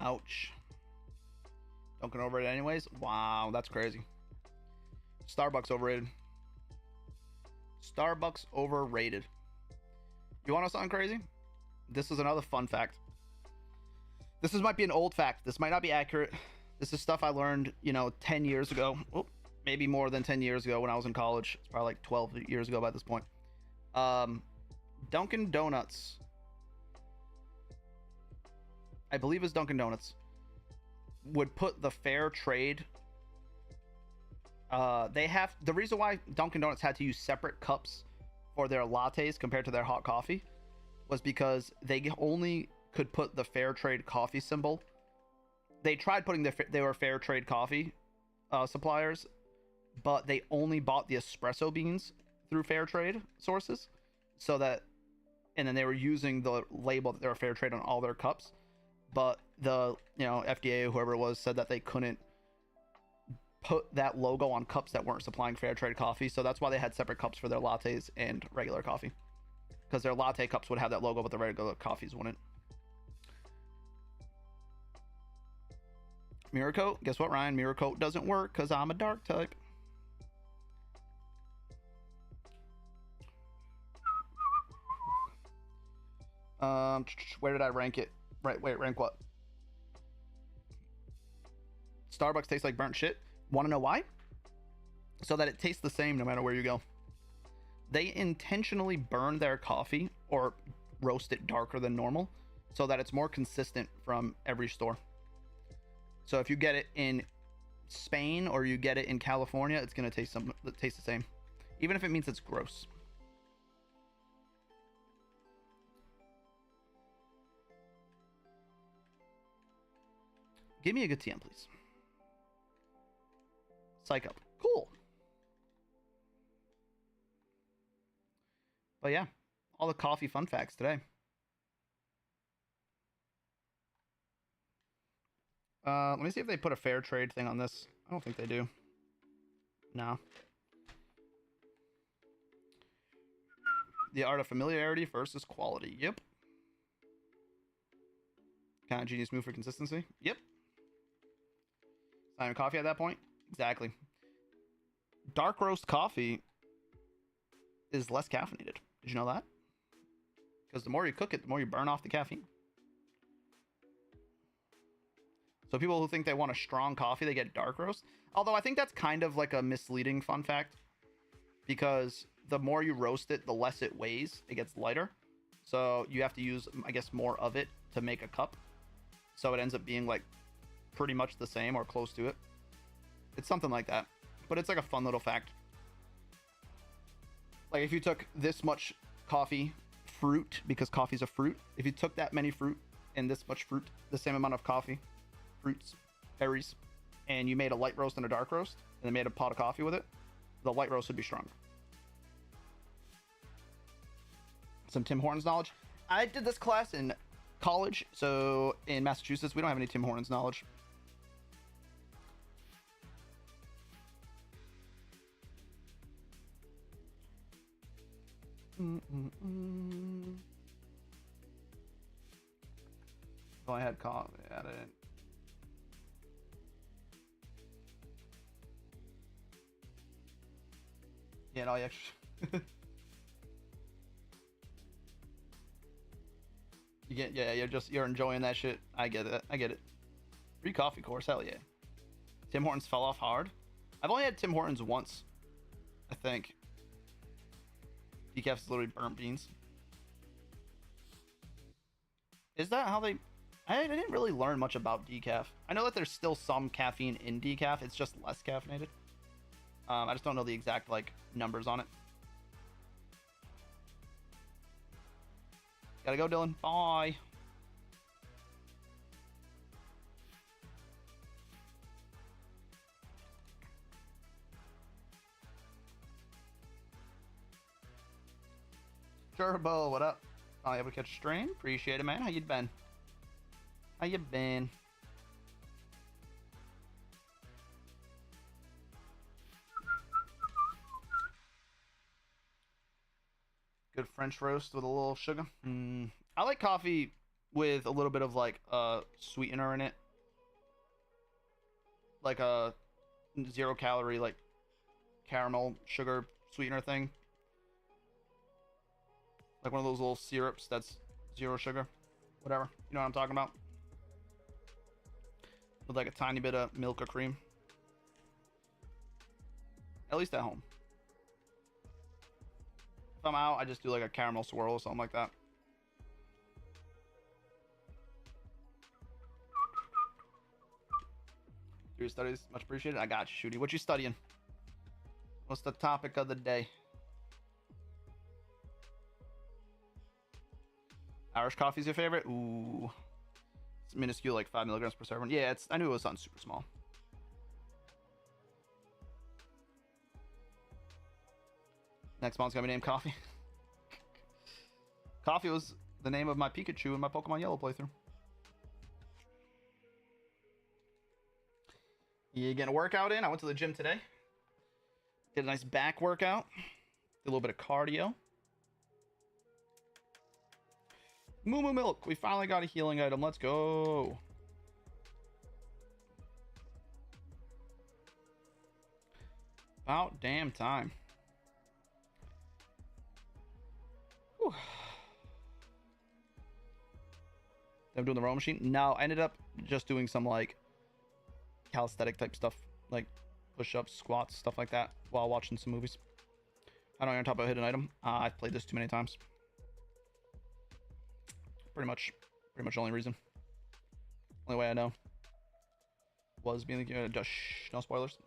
Ouch. Dunkin' overrated anyways? Wow, that's crazy. Starbucks overrated. Starbucks overrated. You want to know something crazy? This is another fun fact. This might be an old fact. This might not be accurate. This is stuff I learned, you know, 10 years ago. Oh, maybe more than 10 years ago when I was in college. It's probably like 12 years ago by this point. Dunkin' Donuts, I believe it's Dunkin' Donuts, would put the fair trade. The reason why Dunkin' Donuts had to use separate cups for their lattes compared to their hot coffee was because they only could put the fair trade coffee symbol. They tried putting they were fair trade coffee suppliers, but they only bought the espresso beans through fair trade sources, so that, and then they were using the label that they were fair trade on all their cups. But the, you know, FDA or whoever it was said that they couldn't put that logo on cups that weren't supplying fair trade coffee, so that's why they had separate cups for their lattes and regular coffee, because their latte cups would have that logo but the regular coffees wouldn't. Mirror coat, guess what, Ryan? Mirror coat doesn't work because I'm a dark type. Where did I rank it? Right, wait, rank what? Starbucks tastes like burnt shit. Want to know why? So that it tastes the same no matter where you go. They intentionally burn their coffee or roast it darker than normal so that it's more consistent from every store. So if you get it in Spain or you get it in California, it's going to taste the same, even if it means it's gross. Give me a good TM, please. Psych up. Cool. But yeah, all the coffee fun facts today. Let me see if they put a fair trade thing on this. I don't think they do. No. The art of familiarity versus quality. Yep. Kind of genius move for consistency. Yep. Simon coffee at that point. Exactly. Dark roast coffee is less caffeinated. Did you know that? Because the more you cook it, the more you burn off the caffeine. So people who think they want a strong coffee, they get dark roast. Although I think that's kind of like a misleading fun fact, because the more you roast it, the less it weighs. It gets lighter. So you have to use, I guess, more of it to make a cup. So it ends up being like pretty much the same or close to it. It's something like that. But it's like a fun little fact. Like if you took this much coffee fruit, because coffee's a fruit, if you took that many fruit and this much fruit, the same amount of coffee, fruits, berries, and you made a light roast and a dark roast, and then made a pot of coffee with it, the light roast would be stronger. Some Tim Hortons knowledge. I did this class in college, so in Massachusetts, we don't have any Tim Hortons knowledge. Oh, I had coffee. I didn't. Yeah, no, yeah. You get, yeah, you're enjoying that shit. I get it. I get it. Free coffee course, hell yeah. Tim Hortons fell off hard. I've only had Tim Hortons once, I think. Decaf's literally burnt beans. Is that how they... I didn't really learn much about decaf. I know that there's still some caffeine in decaf. It's just less caffeinated. I just don't know the exact, like, numbers on it. Gotta go, Dylan. Bye. Turbo, what up? Oh, able to catch a stream? Appreciate it, man. How you been? How you been? Good French roast with a little sugar. I like coffee with a little bit of like sweetener in it, like a 0 calorie like caramel sugar sweetener thing, like one of those little syrups that's 0 sugar, whatever. You know what I'm talking about? With like a tiny bit of milk or cream. At least at home. If I'm out, I just do like a caramel swirl or something like that. Do your studies, much appreciated. I got you, Shooty. What you studying? What's the topic of the day? Irish coffee's your favorite? Ooh. It's minuscule, like 5 milligrams per serving. Yeah, I knew it was something super small. Next month's gonna be named Coffee. Coffee was the name of my Pikachu in my Pokemon Yellow playthrough. You getting a workout in? I went to the gym today. Did a nice back workout. Did a little bit of cardio. Moo Moo Milk. We finally got a healing item. Let's go. About damn time. Whew. I'm doing the row machine. No, I ended up just doing some like calisthenic type stuff, like push-ups, squats, stuff like that, while watching some movies. I don't even talk about hidden item. I've played this too many times. Pretty much the only reason. Only way I know was being the no spoilers.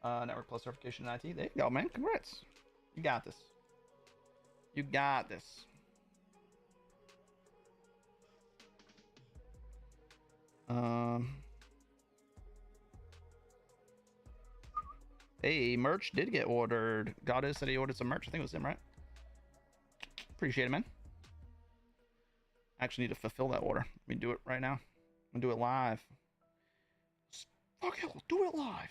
Network Plus certification in IT. There you go, man. Congrats. You got this. You got this. Hey, merch did get ordered. Goddess said he ordered some merch. I think it was him, right? Appreciate it, man. I actually need to fulfill that order. Let me do it right now. I'm gonna do it live. Fuck it, we'll do it live.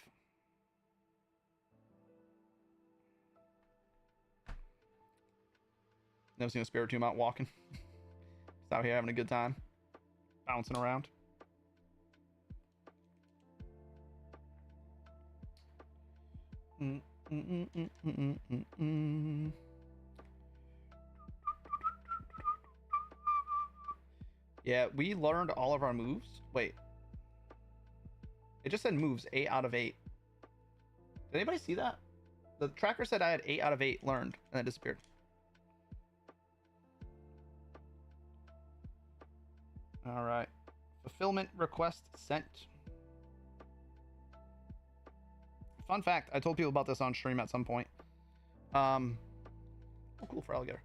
Never seen a Spiritomb out walking. Just out here having a good time. Bouncing around. Yeah, we learned all of our moves. Wait. It just said moves, 8 out of 8. Did anybody see that? The tracker said I had 8 out of 8 learned, and it disappeared. All right. Fulfillment request sent. Fun fact, I told people about this on stream at some point. Oh, cool for alligator.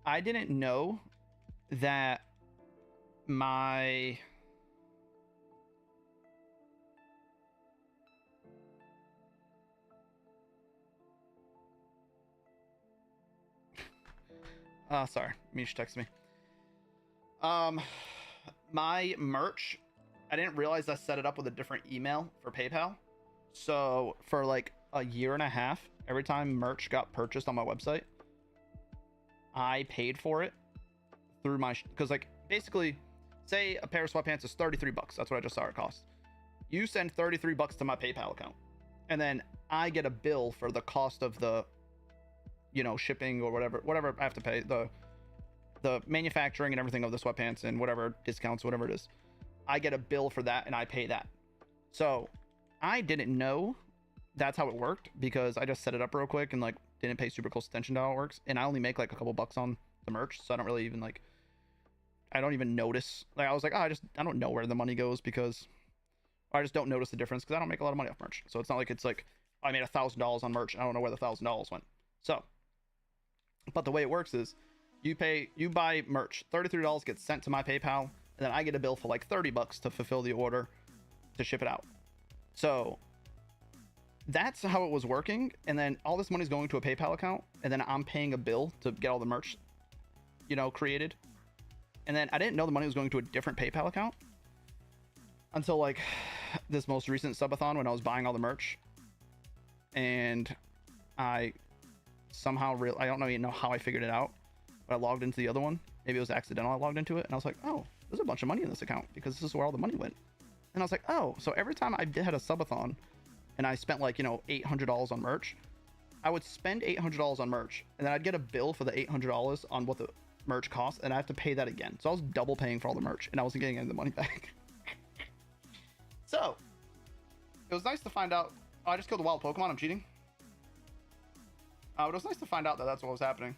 I didn't know that my... sorry, Mish texted me. My merch, I didn't realize I set it up with a different email for PayPal. So for like a year and a half, every time merch got purchased on my website, I paid for it through my, because like basically, say a pair of sweatpants is 33 bucks. That's what I just saw it cost. You send 33 bucks to my PayPal account, and then I get a bill for the cost of the, you know, shipping or whatever I have to pay, the manufacturing and everything of the sweatpants and whatever discounts, whatever it is. I get a bill for that and I pay that. So I didn't know that's how it worked because I just set it up real quick and like didn't pay super close attention to how it works. And I only make like a couple bucks on the merch, so I don't really even like, I don't even notice. Like I was like, oh, I don't know where the money goes because I just don't notice the difference because I don't make a lot of money off merch. So it's not like it's like I made $1,000 on merch. I don't know where the $1,000 went. So, but the way it works is you buy merch, $33 gets sent to my PayPal, and then I get a bill for like 30 bucks to fulfill the order to ship it out. So that's how it was working. And then all this money's going to a PayPal account, and then I'm paying a bill to get all the merch, you know, created. And then I didn't know the money was going to a different PayPal account until like this most recent subathon when I was buying all the merch. And I somehow I don't even know how I figured it out, but I logged into the other one. Maybe it was accidental. I logged into it and I was like, oh, there's a bunch of money in this account because this is where all the money went. And I was like, oh, so every time I had a subathon and I spent like, you know, $800 on merch, I would spend $800 on merch and then I'd get a bill for the $800 on what the merch cost, and I have to pay that again. So I was double paying for all the merch and I wasn't getting any of the money back. So it was nice to find out. Oh, I just killed a wild Pokemon. I'm cheating. It was nice to find out that that's what was happening.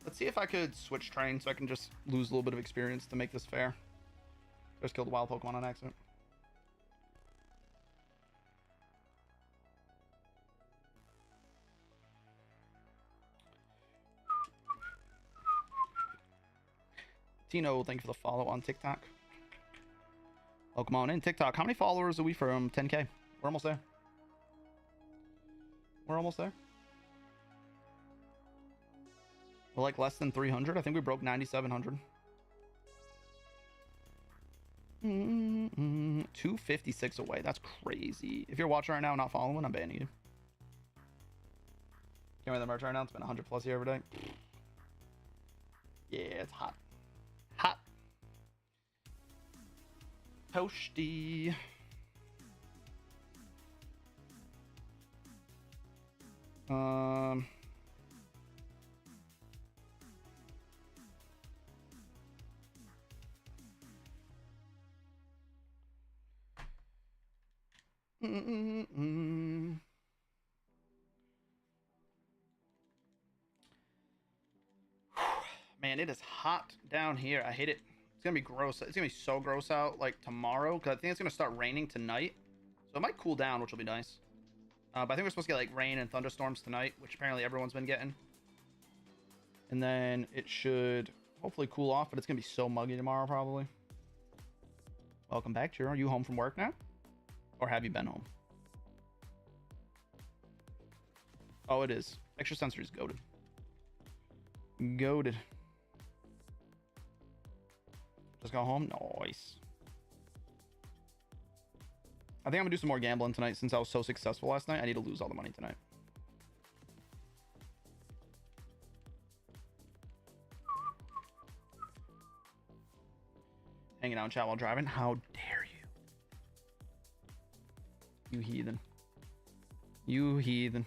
Let's see if I could switch trains so I can just lose a little bit of experience to make this fair. Just killed a wild Pokemon on accident. Tino, thank you for the follow on TikTok. Welcome on in. TikTok, how many followers are we from 10K? We're almost there. We're almost there. We're like less than 300. I think we broke 9,700. 256 away. That's crazy. If you're watching right now and not following, I'm banning you. Can't wear the merch right now. It's been 100 plus here every day. Yeah, it's hot. Hot. Toasty. Man, it is hot down here. I hate it. It's gonna be gross. It's gonna be so gross out like tomorrow because I think it's gonna start raining tonight, so it might cool down, which will be nice. But I think we're supposed to get like rain and thunderstorms tonight, which apparently everyone's been getting. And then it should hopefully cool off, but it's gonna be so muggy tomorrow probably. Welcome back, Chiro. Are you home from work now, or have you been home? Oh, it is. Extra sensory is goated. Goated. Just go home. Nice. I think I'm gonna do some more gambling tonight since I was so successful last night. I need to lose all the money tonight. Hanging out in chat while driving. How dare you? You heathen. You heathen.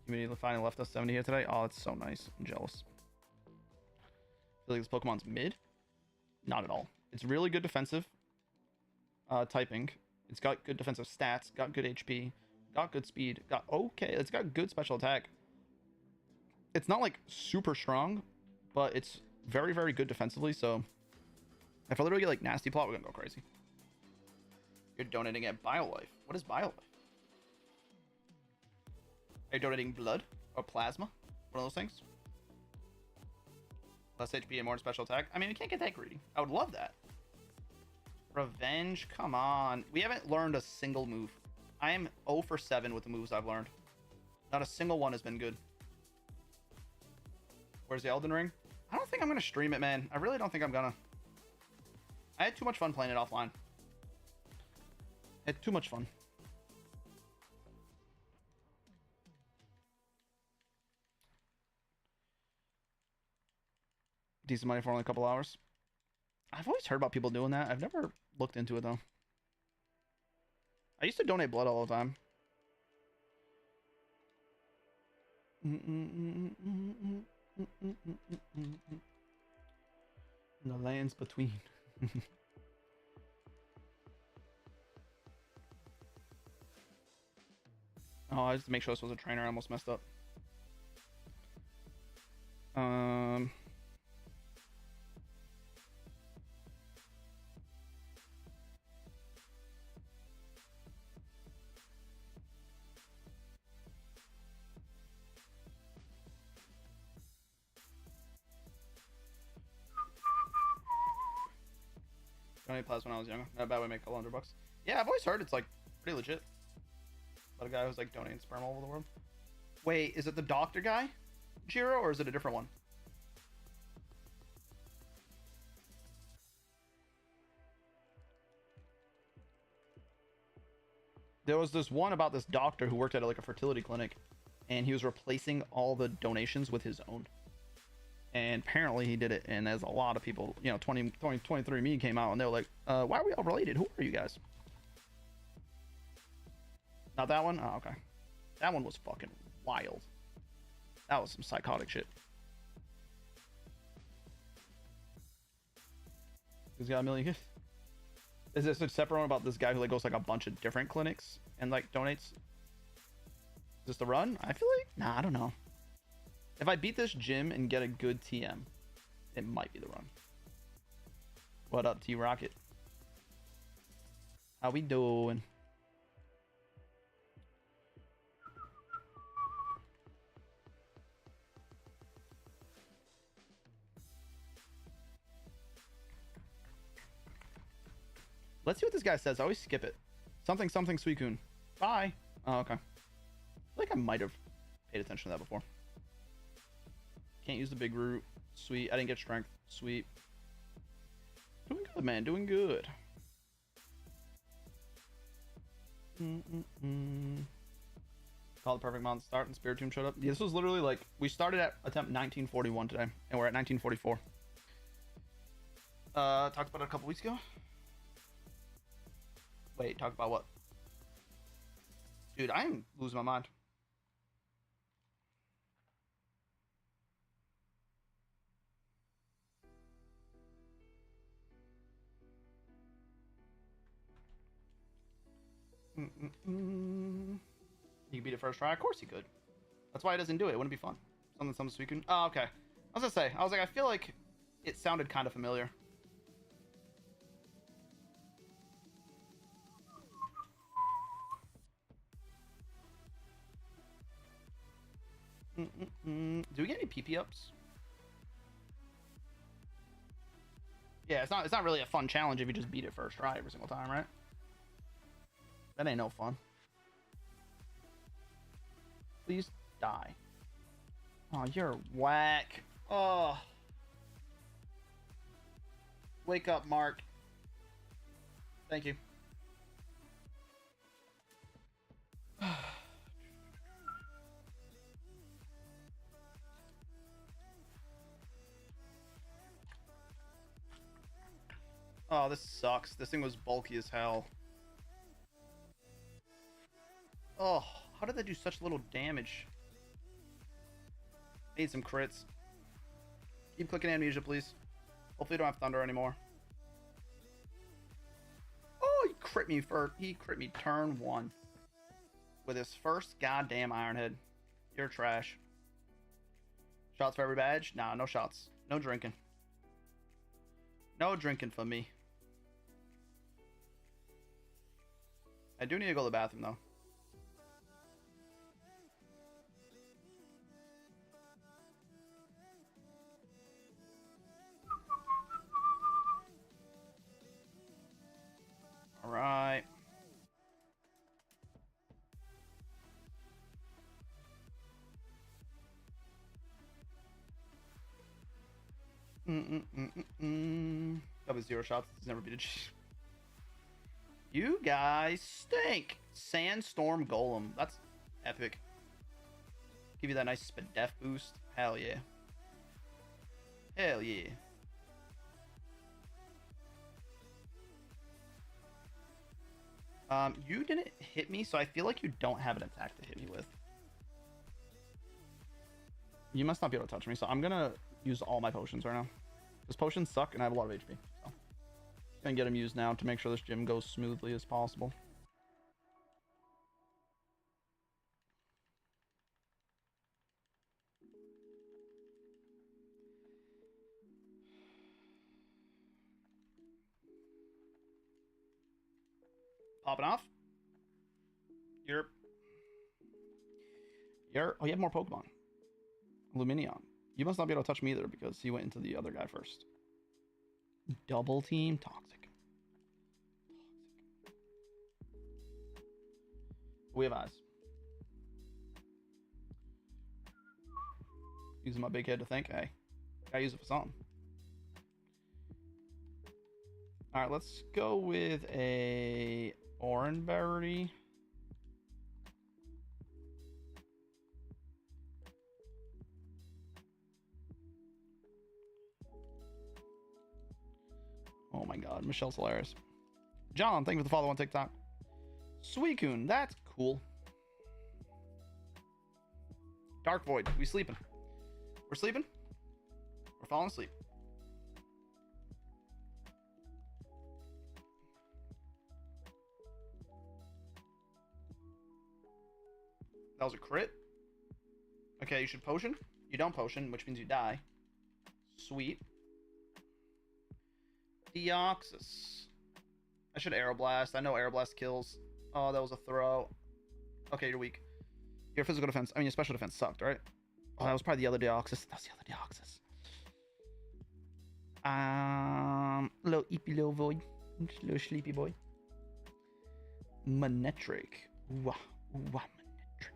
Community finally left us 70 here today. Oh, it's so nice. I'm jealous. I feel like this Pokemon's mid. Not at all. It's really good defensive typing. It's got good defensive stats. Got good HP. Got good speed. Got okay. It's got good special attack. It's not like super strong, but it's very, very good defensively. So if I literally get like nasty plot, we're gonna go crazy. You're donating at BioLife. What is BioLife? Are you donating blood or plasma? One of those things. Less HP and more special attack. I mean, we can't get that greedy. I would love that. Revenge. Come on. We haven't learned a single move. I am 0 for 7 with the moves I've learned. Not a single one has been good. Where's the Elden Ring? I don't think I'm going to stream it, man. I really don't think I'm going to. I had too much fun playing it offline. I had too much fun. Decent money for only a couple hours. I've always heard about people doing that. I've never looked into it, though. I used to donate blood all the time. In the lands between. Oh, I just to make sure this was a trainer. I almost messed up. Donate plasma when I was younger. Not a bad way to make $100 bucks. Yeah, I've always heard it's like pretty legit. But a guy who's like donating sperm all over the world. Wait, is it the doctor guy, Jiro, or is it a different one? There was this one about this doctor who worked at like a fertility clinic, and he was replacing all the donations with his own. And apparently he did it, and there's a lot of people, you know, 23andMe came out, and they were like, why are we all related? Who are you guys? Not that one? Oh, okay. That one was fucking wild. That was some psychotic shit. He's got a million. Is this a separate one about this guy who like goes like a bunch of different clinics and like donates? Is this the run? I feel like, nah, I don't know. If I beat this gym and get a good TM, it might be the run. What up, T-Rocket? How we doing? Let's see what this guy says. I always skip it. Something, something, Suicune. Bye. Oh, okay. I feel like I might have paid attention to that before. Can't use the big root. Sweet. I didn't get strength. Sweet. Doing good, man. Doing good. Call the perfect month start and Spiritomb showed up. Yeah, this was literally like, we started at attempt 1941 today, and we're at 1944. Talked about it a couple weeks ago. Wait, talk about what? Dude, I am losing my mind. You can beat it first try? Of course he could. That's why he doesn't do it. It wouldn't be fun. Something so we can. Oh, okay. I was gonna say, I was like, I feel like it sounded kind of familiar. Do we get any PP ups? Yeah, it's not really a fun challenge if you just beat it first try every single time, right? That ain't no fun. Please die. Oh, you're whack. Oh. Wake up, Mark. Thank you. Oh, this sucks. This thing was bulky as hell. Oh, how did that do such little damage? I need some crits. Keep clicking Amnesia, please. Hopefully you don't have Thunder anymore. Oh, he crit me turn 1. With his first goddamn Iron Head. You're trash. Shots for every badge? Nah, no shots. No drinking. No drinking for me. I do need to go to the bathroom, though. All right. That was 0 shots. It's never beat a G. You guys stink. Sandstorm Golem. That's epic. Give you that nice def boost. Hell yeah. Hell yeah. You didn't hit me, so I feel like you don't have an attack to hit me with. You must not be able to touch me, so I'm gonna use all my potions right now. Because potions suck, and I have a lot of HP. So. Gonna get them used now to make sure this gym goes smoothly as possible. Popping off. Oh, you have more Pokemon. Luminion. You must not be able to touch me either because he went into the other guy first. Double team. Toxic. We have eyes. Using my big head to think. Hey, gotta use it for something. All right, let's go with a Oranberry. Oh my god, Michelle's hilarious. John, thank you for the follow on TikTok. Suicune, that's cool. Dark Void, we sleeping. We're sleeping? We're falling asleep. That was a crit. Okay, you should potion. You don't potion, which means you die. Sweet. Deoxys. I should Aeroblast. I know Aeroblast kills. Oh, that was a throw. Okay, you're weak. Your physical defense, I mean, your special defense sucked, right? Oh, that was probably the other Deoxys. That's the other Deoxys. Little eepy little void. Little sleepy boy. Manectric. Ooh, ooh, Manectric.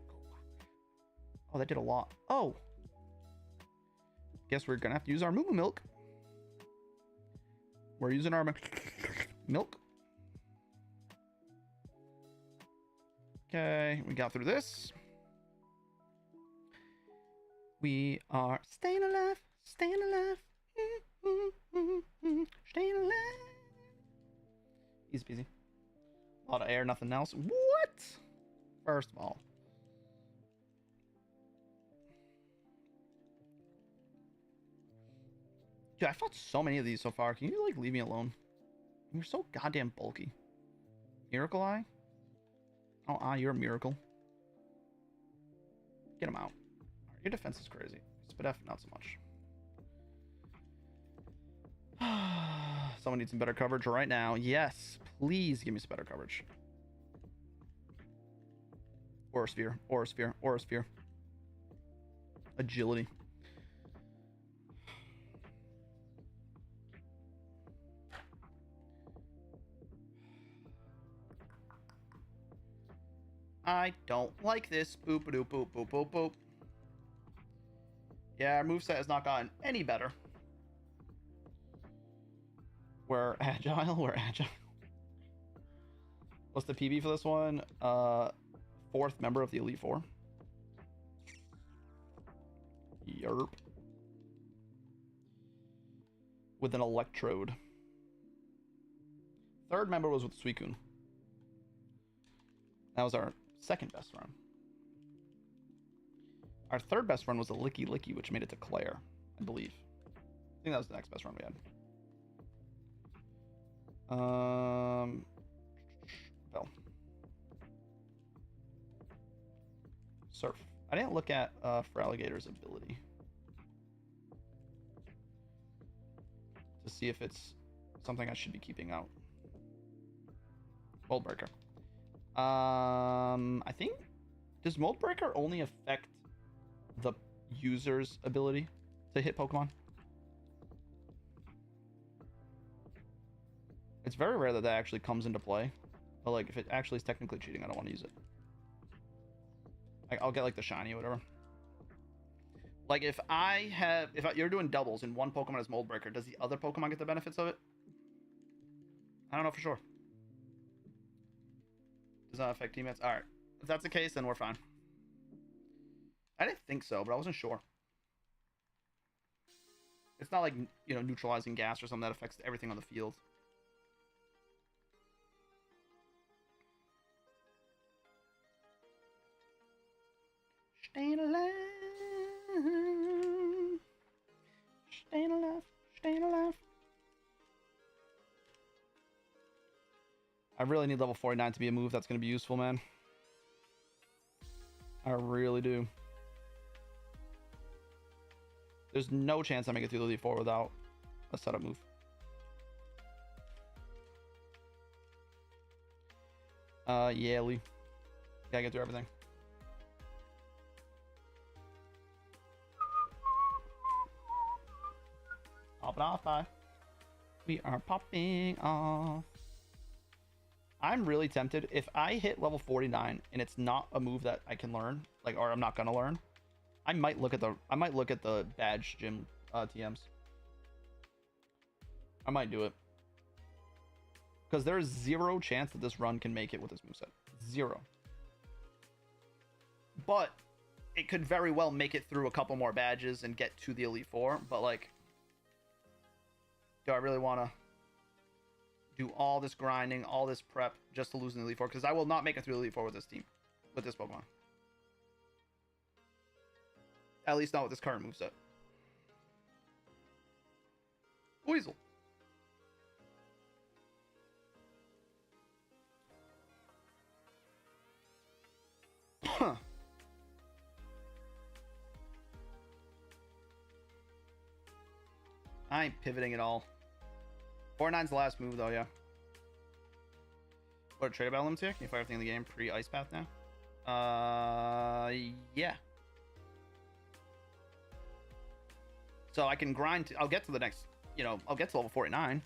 Oh, that did a lot. Oh. Guess we're gonna have to use our Moo Moo Milk. We're using our milk. Okay, we got through this. We are staying alive, staying alive, staying alive. Easy peasy. A lot of air, nothing else. What? First of all. Dude, I fought so many of these so far. Can you, like, leave me alone? You're so goddamn bulky. Miracle Eye? Oh, you're a miracle. Get him out. Right, your defense is crazy. Spidef, not so much. Someone needs some better coverage right now. Yes, please give me some better coverage. Aura Sphere, Aura Sphere, Aura Sphere. Agility. I don't like this. Boop a doop boop boop boop boop. Yeah, our moveset has not gotten any better. We're agile. We're agile. What's the PB for this one? 4th member of the Elite Four. Yerp. With an Electrode. 3rd member was with Suicune. That was our 2nd best run. Our third best run was a Licky Licky, which made it to Claire, I believe. I think that was the next best run we had. Bell. Surf. I didn't look at Feraligator's ability to see if it's something I should be keeping out. Mold Breaker. I think, does Mold Breaker only affect the user's ability to hit Pokemon? It's very rare that that actually comes into play, but like if it actually is technically cheating, I don't want to use it. Like, I'll get like the shiny or whatever. Like if you're doing doubles and one Pokemon has Mold Breaker, does the other Pokemon get the benefits of it? I don't know for sure. Does not affect teammates. All right, if that's the case, then we're fine. I didn't think so, but I wasn't sure. It's not like, you know, neutralizing gas or something that affects everything on the field. Staying alive. Staying alive. Staying alive. I really need level 49 to be a move that's going to be useful, man. I really do. There's no chance I make it through the Elite Four without a setup move. Yeah, Lee. Gotta get through everything. Popping off, bye. We are popping off. I'm really tempted. If I hit level 49 and it's not a move that I can learn, like, or I'm not gonna learn, I might look at the badge gym TMs. I might do it. Because there's zero chance that this run can make it with this moveset. Zero. But it could very well make it through a couple more badges and get to the Elite Four. But like, do I really want to do all this grinding, all this prep just to lose in the Elite Four? Because I will not make it through the Elite Four with this team, with this Pokemon. At least not with this current moveset. Weasel. Huh. I ain't pivoting at all. 49's the last move, though, yeah. What, trade about limits here? Can you fire everything in the game pre-Ice Path now? Yeah. So I can grind. I'll get to the next, you know, I'll get to level 49.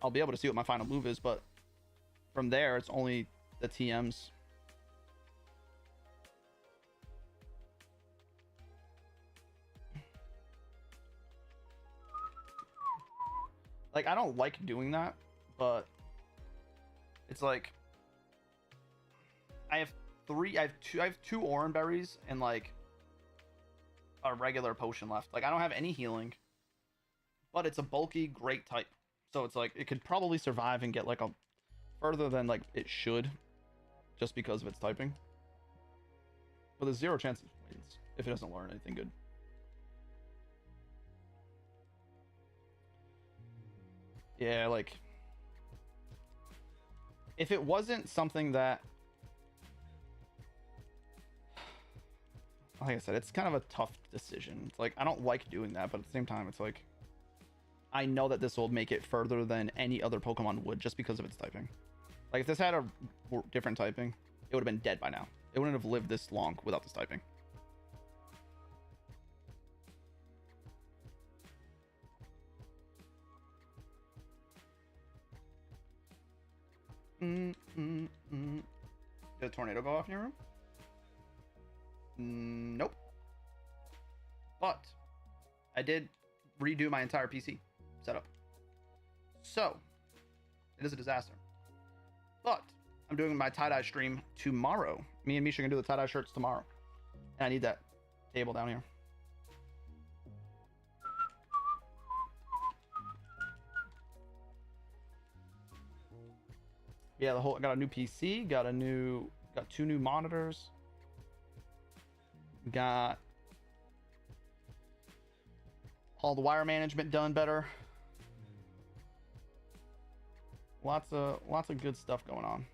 I'll be able to see what my final move is, but from there, it's only the TMs. Like, I don't like doing that, but it's like I have two Oran berries and like a regular potion left. Like, I don't have any healing, but it's a bulky, great type. So it's like it could probably survive and get like a further than like it should, just because of its typing. But there's zero chance it wins if it doesn't learn anything good. Yeah, like, if it wasn't something that, like I said, it's kind of a tough decision. It's like, I don't like doing that, but at the same time, it's like, I know that this will make it further than any other Pokemon would just because of its typing. Like, if this had a different typing, it would have been dead by now. It wouldn't have lived this long without this typing. Did a tornado go off in your room? Nope. But I did redo my entire PC setup. So it is a disaster. But I'm doing my tie-dye stream tomorrow. Me and Misha can do the tie-dye shirts tomorrow. And I need that table down here. Yeah, I got a new PC, got two new monitors, got All the wire management done better. Lots of good stuff going on.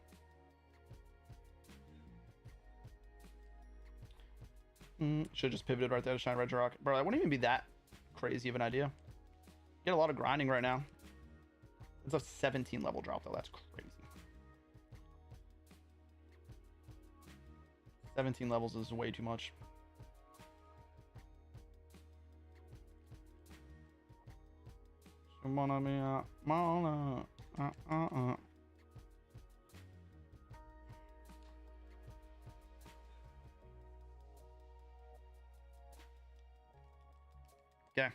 Should have just pivoted right there to Shine Red Rock. Bro, that wouldn't even be that crazy of an idea. Get a lot of grinding right now. It's a 17 level drop though. That's crazy. 17 levels is way too much. Okay.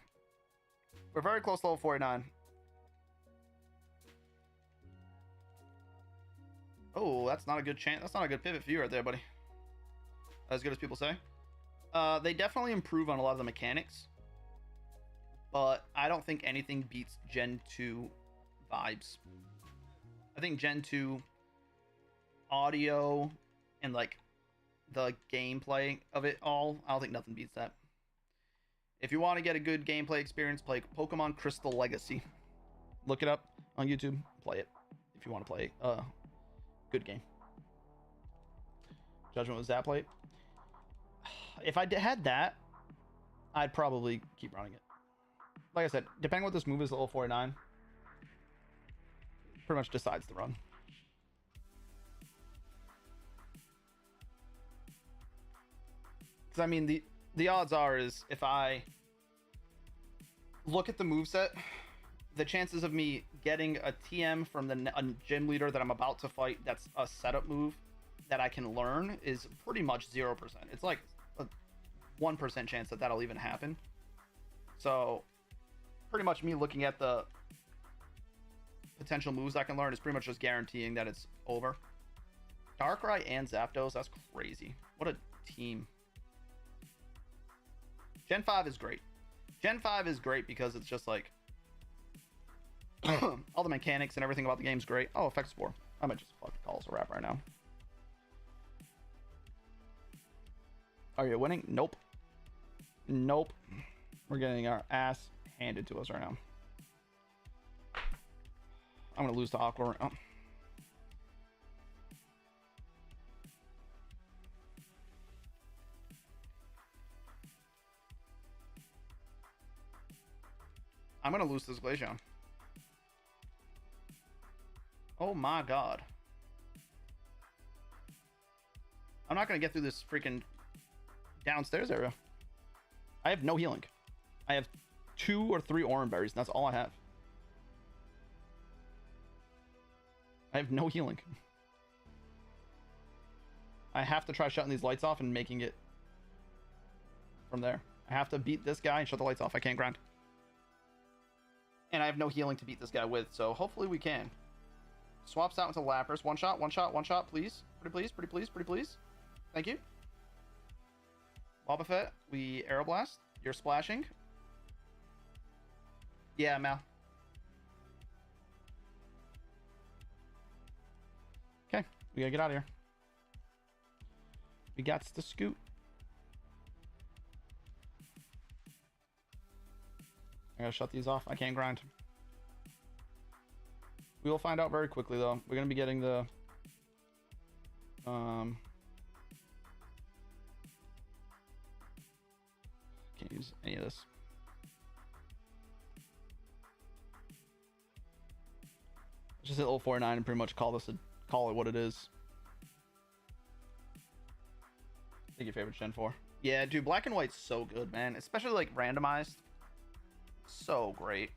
We're very close to level 49. Oh, that's not a good chance. That's not a good pivot for you right there, buddy. As good as people say. They definitely improve on a lot of the mechanics. But I don't think anything beats Gen 2 vibes. I think Gen 2 audio and like the gameplay of it all, I don't think nothing beats that. If you want to get a good gameplay experience, play Pokemon Crystal Legacy. Look it up on YouTube. Play it if you want to play a good game. Judgment with Zap Plate. If I had that, I'd probably keep running it. Like I said, depending on what this move is, level 49 pretty much decides the run. Because I mean, the odds are is if I look at the moveset, the chances of me getting a TM from a gym leader that I'm about to fight that's a setup move that I can learn is pretty much 0%. It's like a 1% chance that that'll even happen. So pretty much me looking at the potential moves I can learn is pretty much just guaranteeing that it's over. Darkrai and Zapdos, that's crazy. What a team. Gen 5 is great. Gen 5 is great because it's just like all the mechanics and everything about the game's great. Oh, Effect Spore. I might just fucking call this a wrap right now. Are you winning? Nope. Nope. We're getting our ass handed to us right now. I'm gonna lose to Aqua. Oh. I'm gonna lose this Glaceon. Oh my god. I'm not gonna get through this freaking downstairs area. I have no healing. I have 2 or 3 orange berries, and that's all I have. I have no healing. I have to try shutting these lights off and making it from there. I have to beat this guy and shut the lights off. I can't grind. And I have no healing to beat this guy with, so hopefully we can. Swaps out into Lapras. One shot, please. Pretty please, pretty please, pretty please. Thank you. Wobbuffet, we Aeroblast. You're splashing. Yeah, Mal. Okay, we gotta get out of here. We got to scoot. I gotta shut these off. I can't grind. We will find out very quickly, though. We're gonna be getting the can't use any of this. Just hit level 49 and pretty much call it what it is. I think your favorite Gen 4. Yeah, dude, Black and White's so good, man. Especially like randomized. So great.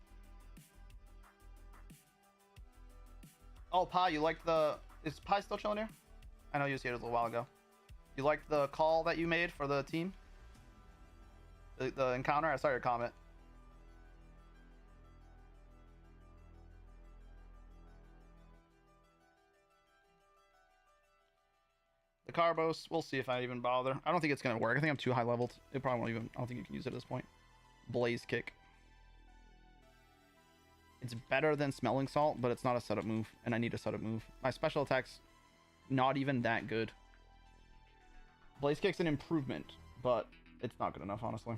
Oh, Pi, you like the... Is Pi still chilling here? I know you was here a little while ago. You liked the call that you made for the team? The encounter? I saw your comment. The Carbos, we'll see if I even bother. I don't think it's going to work. I think I'm too high leveled. It probably won't even... I don't think you can use it at this point. Blaze Kick. It's better than Smelling Salt, but it's not a setup move, and I need a setup move. My special attack's not even that good. Blaze Kick's an improvement, but it's not good enough, honestly.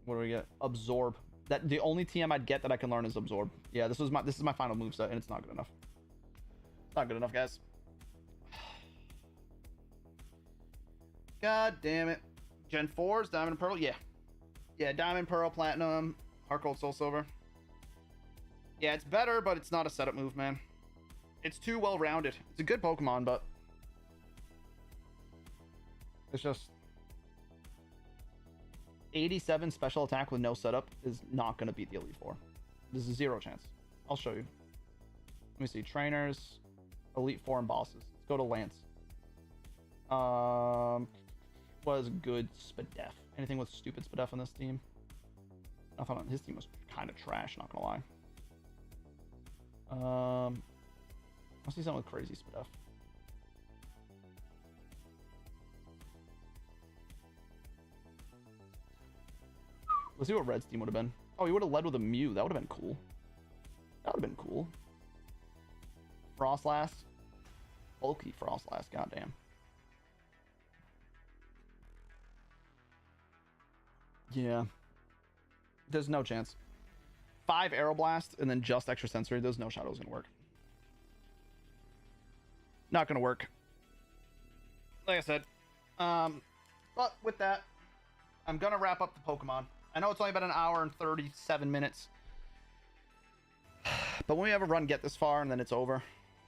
What do we get? Absorb. That the only TM I'd get that I can learn is Absorb. Yeah, this is my final moveset, and it's not good enough. It's not good enough, guys. God damn it. Gen 4's Diamond and Pearl? Yeah. Yeah, Diamond, Pearl, Platinum, HeartGold, Soul Silver. Yeah, it's better, but it's not a setup move, man. It's too well-rounded. It's a good Pokemon, but it's just 87 special attack with no setup is not going to beat the Elite Four. There's a 0 chance. I'll show you. Let me see. Trainers, Elite Four, and bosses. Let's go to Lance. Was good Spadef. Anything with stupid Spadef on this team? I thought his team was kind of trash, not gonna lie. Let's see something with crazy Spadef. Let's see what Red's team would have been. Oh, he would have led with a Mew. That would have been cool. That would have been cool. Frostlass. Bulky Frostlass, goddamn. Yeah. There's no chance. 5 Aeroblast and then just extra sensory. There's no shot it was gonna work. Not gonna work. Like I said. But with that, I'm gonna wrap up the Pokemon. I know it's only about an hour and 37 minutes. But when we have a run get this far and then it's over,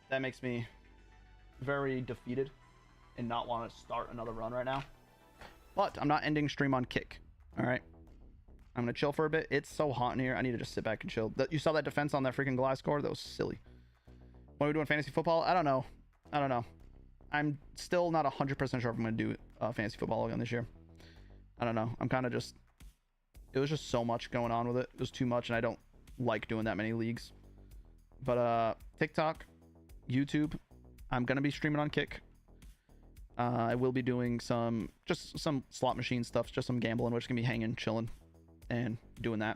that makes me very defeated and not want to start another run right now. But I'm not ending stream on kick. All right. I'm going to chill for a bit. It's so hot in here. I need to just sit back and chill. You saw that defense on that freaking Gliscor? That was silly. What are we doing fantasy football? I don't know. I don't know. I'm still not 100% sure if I'm going to do fantasy football again this year. I don't know. I'm kind of just... It was just so much going on with it. It was too much, and I don't like doing that many leagues. But TikTok, YouTube, I'm going to be streaming on Kick. I will be doing some slot machine stuff, just some gambling, which can be hanging, chilling, and doing that.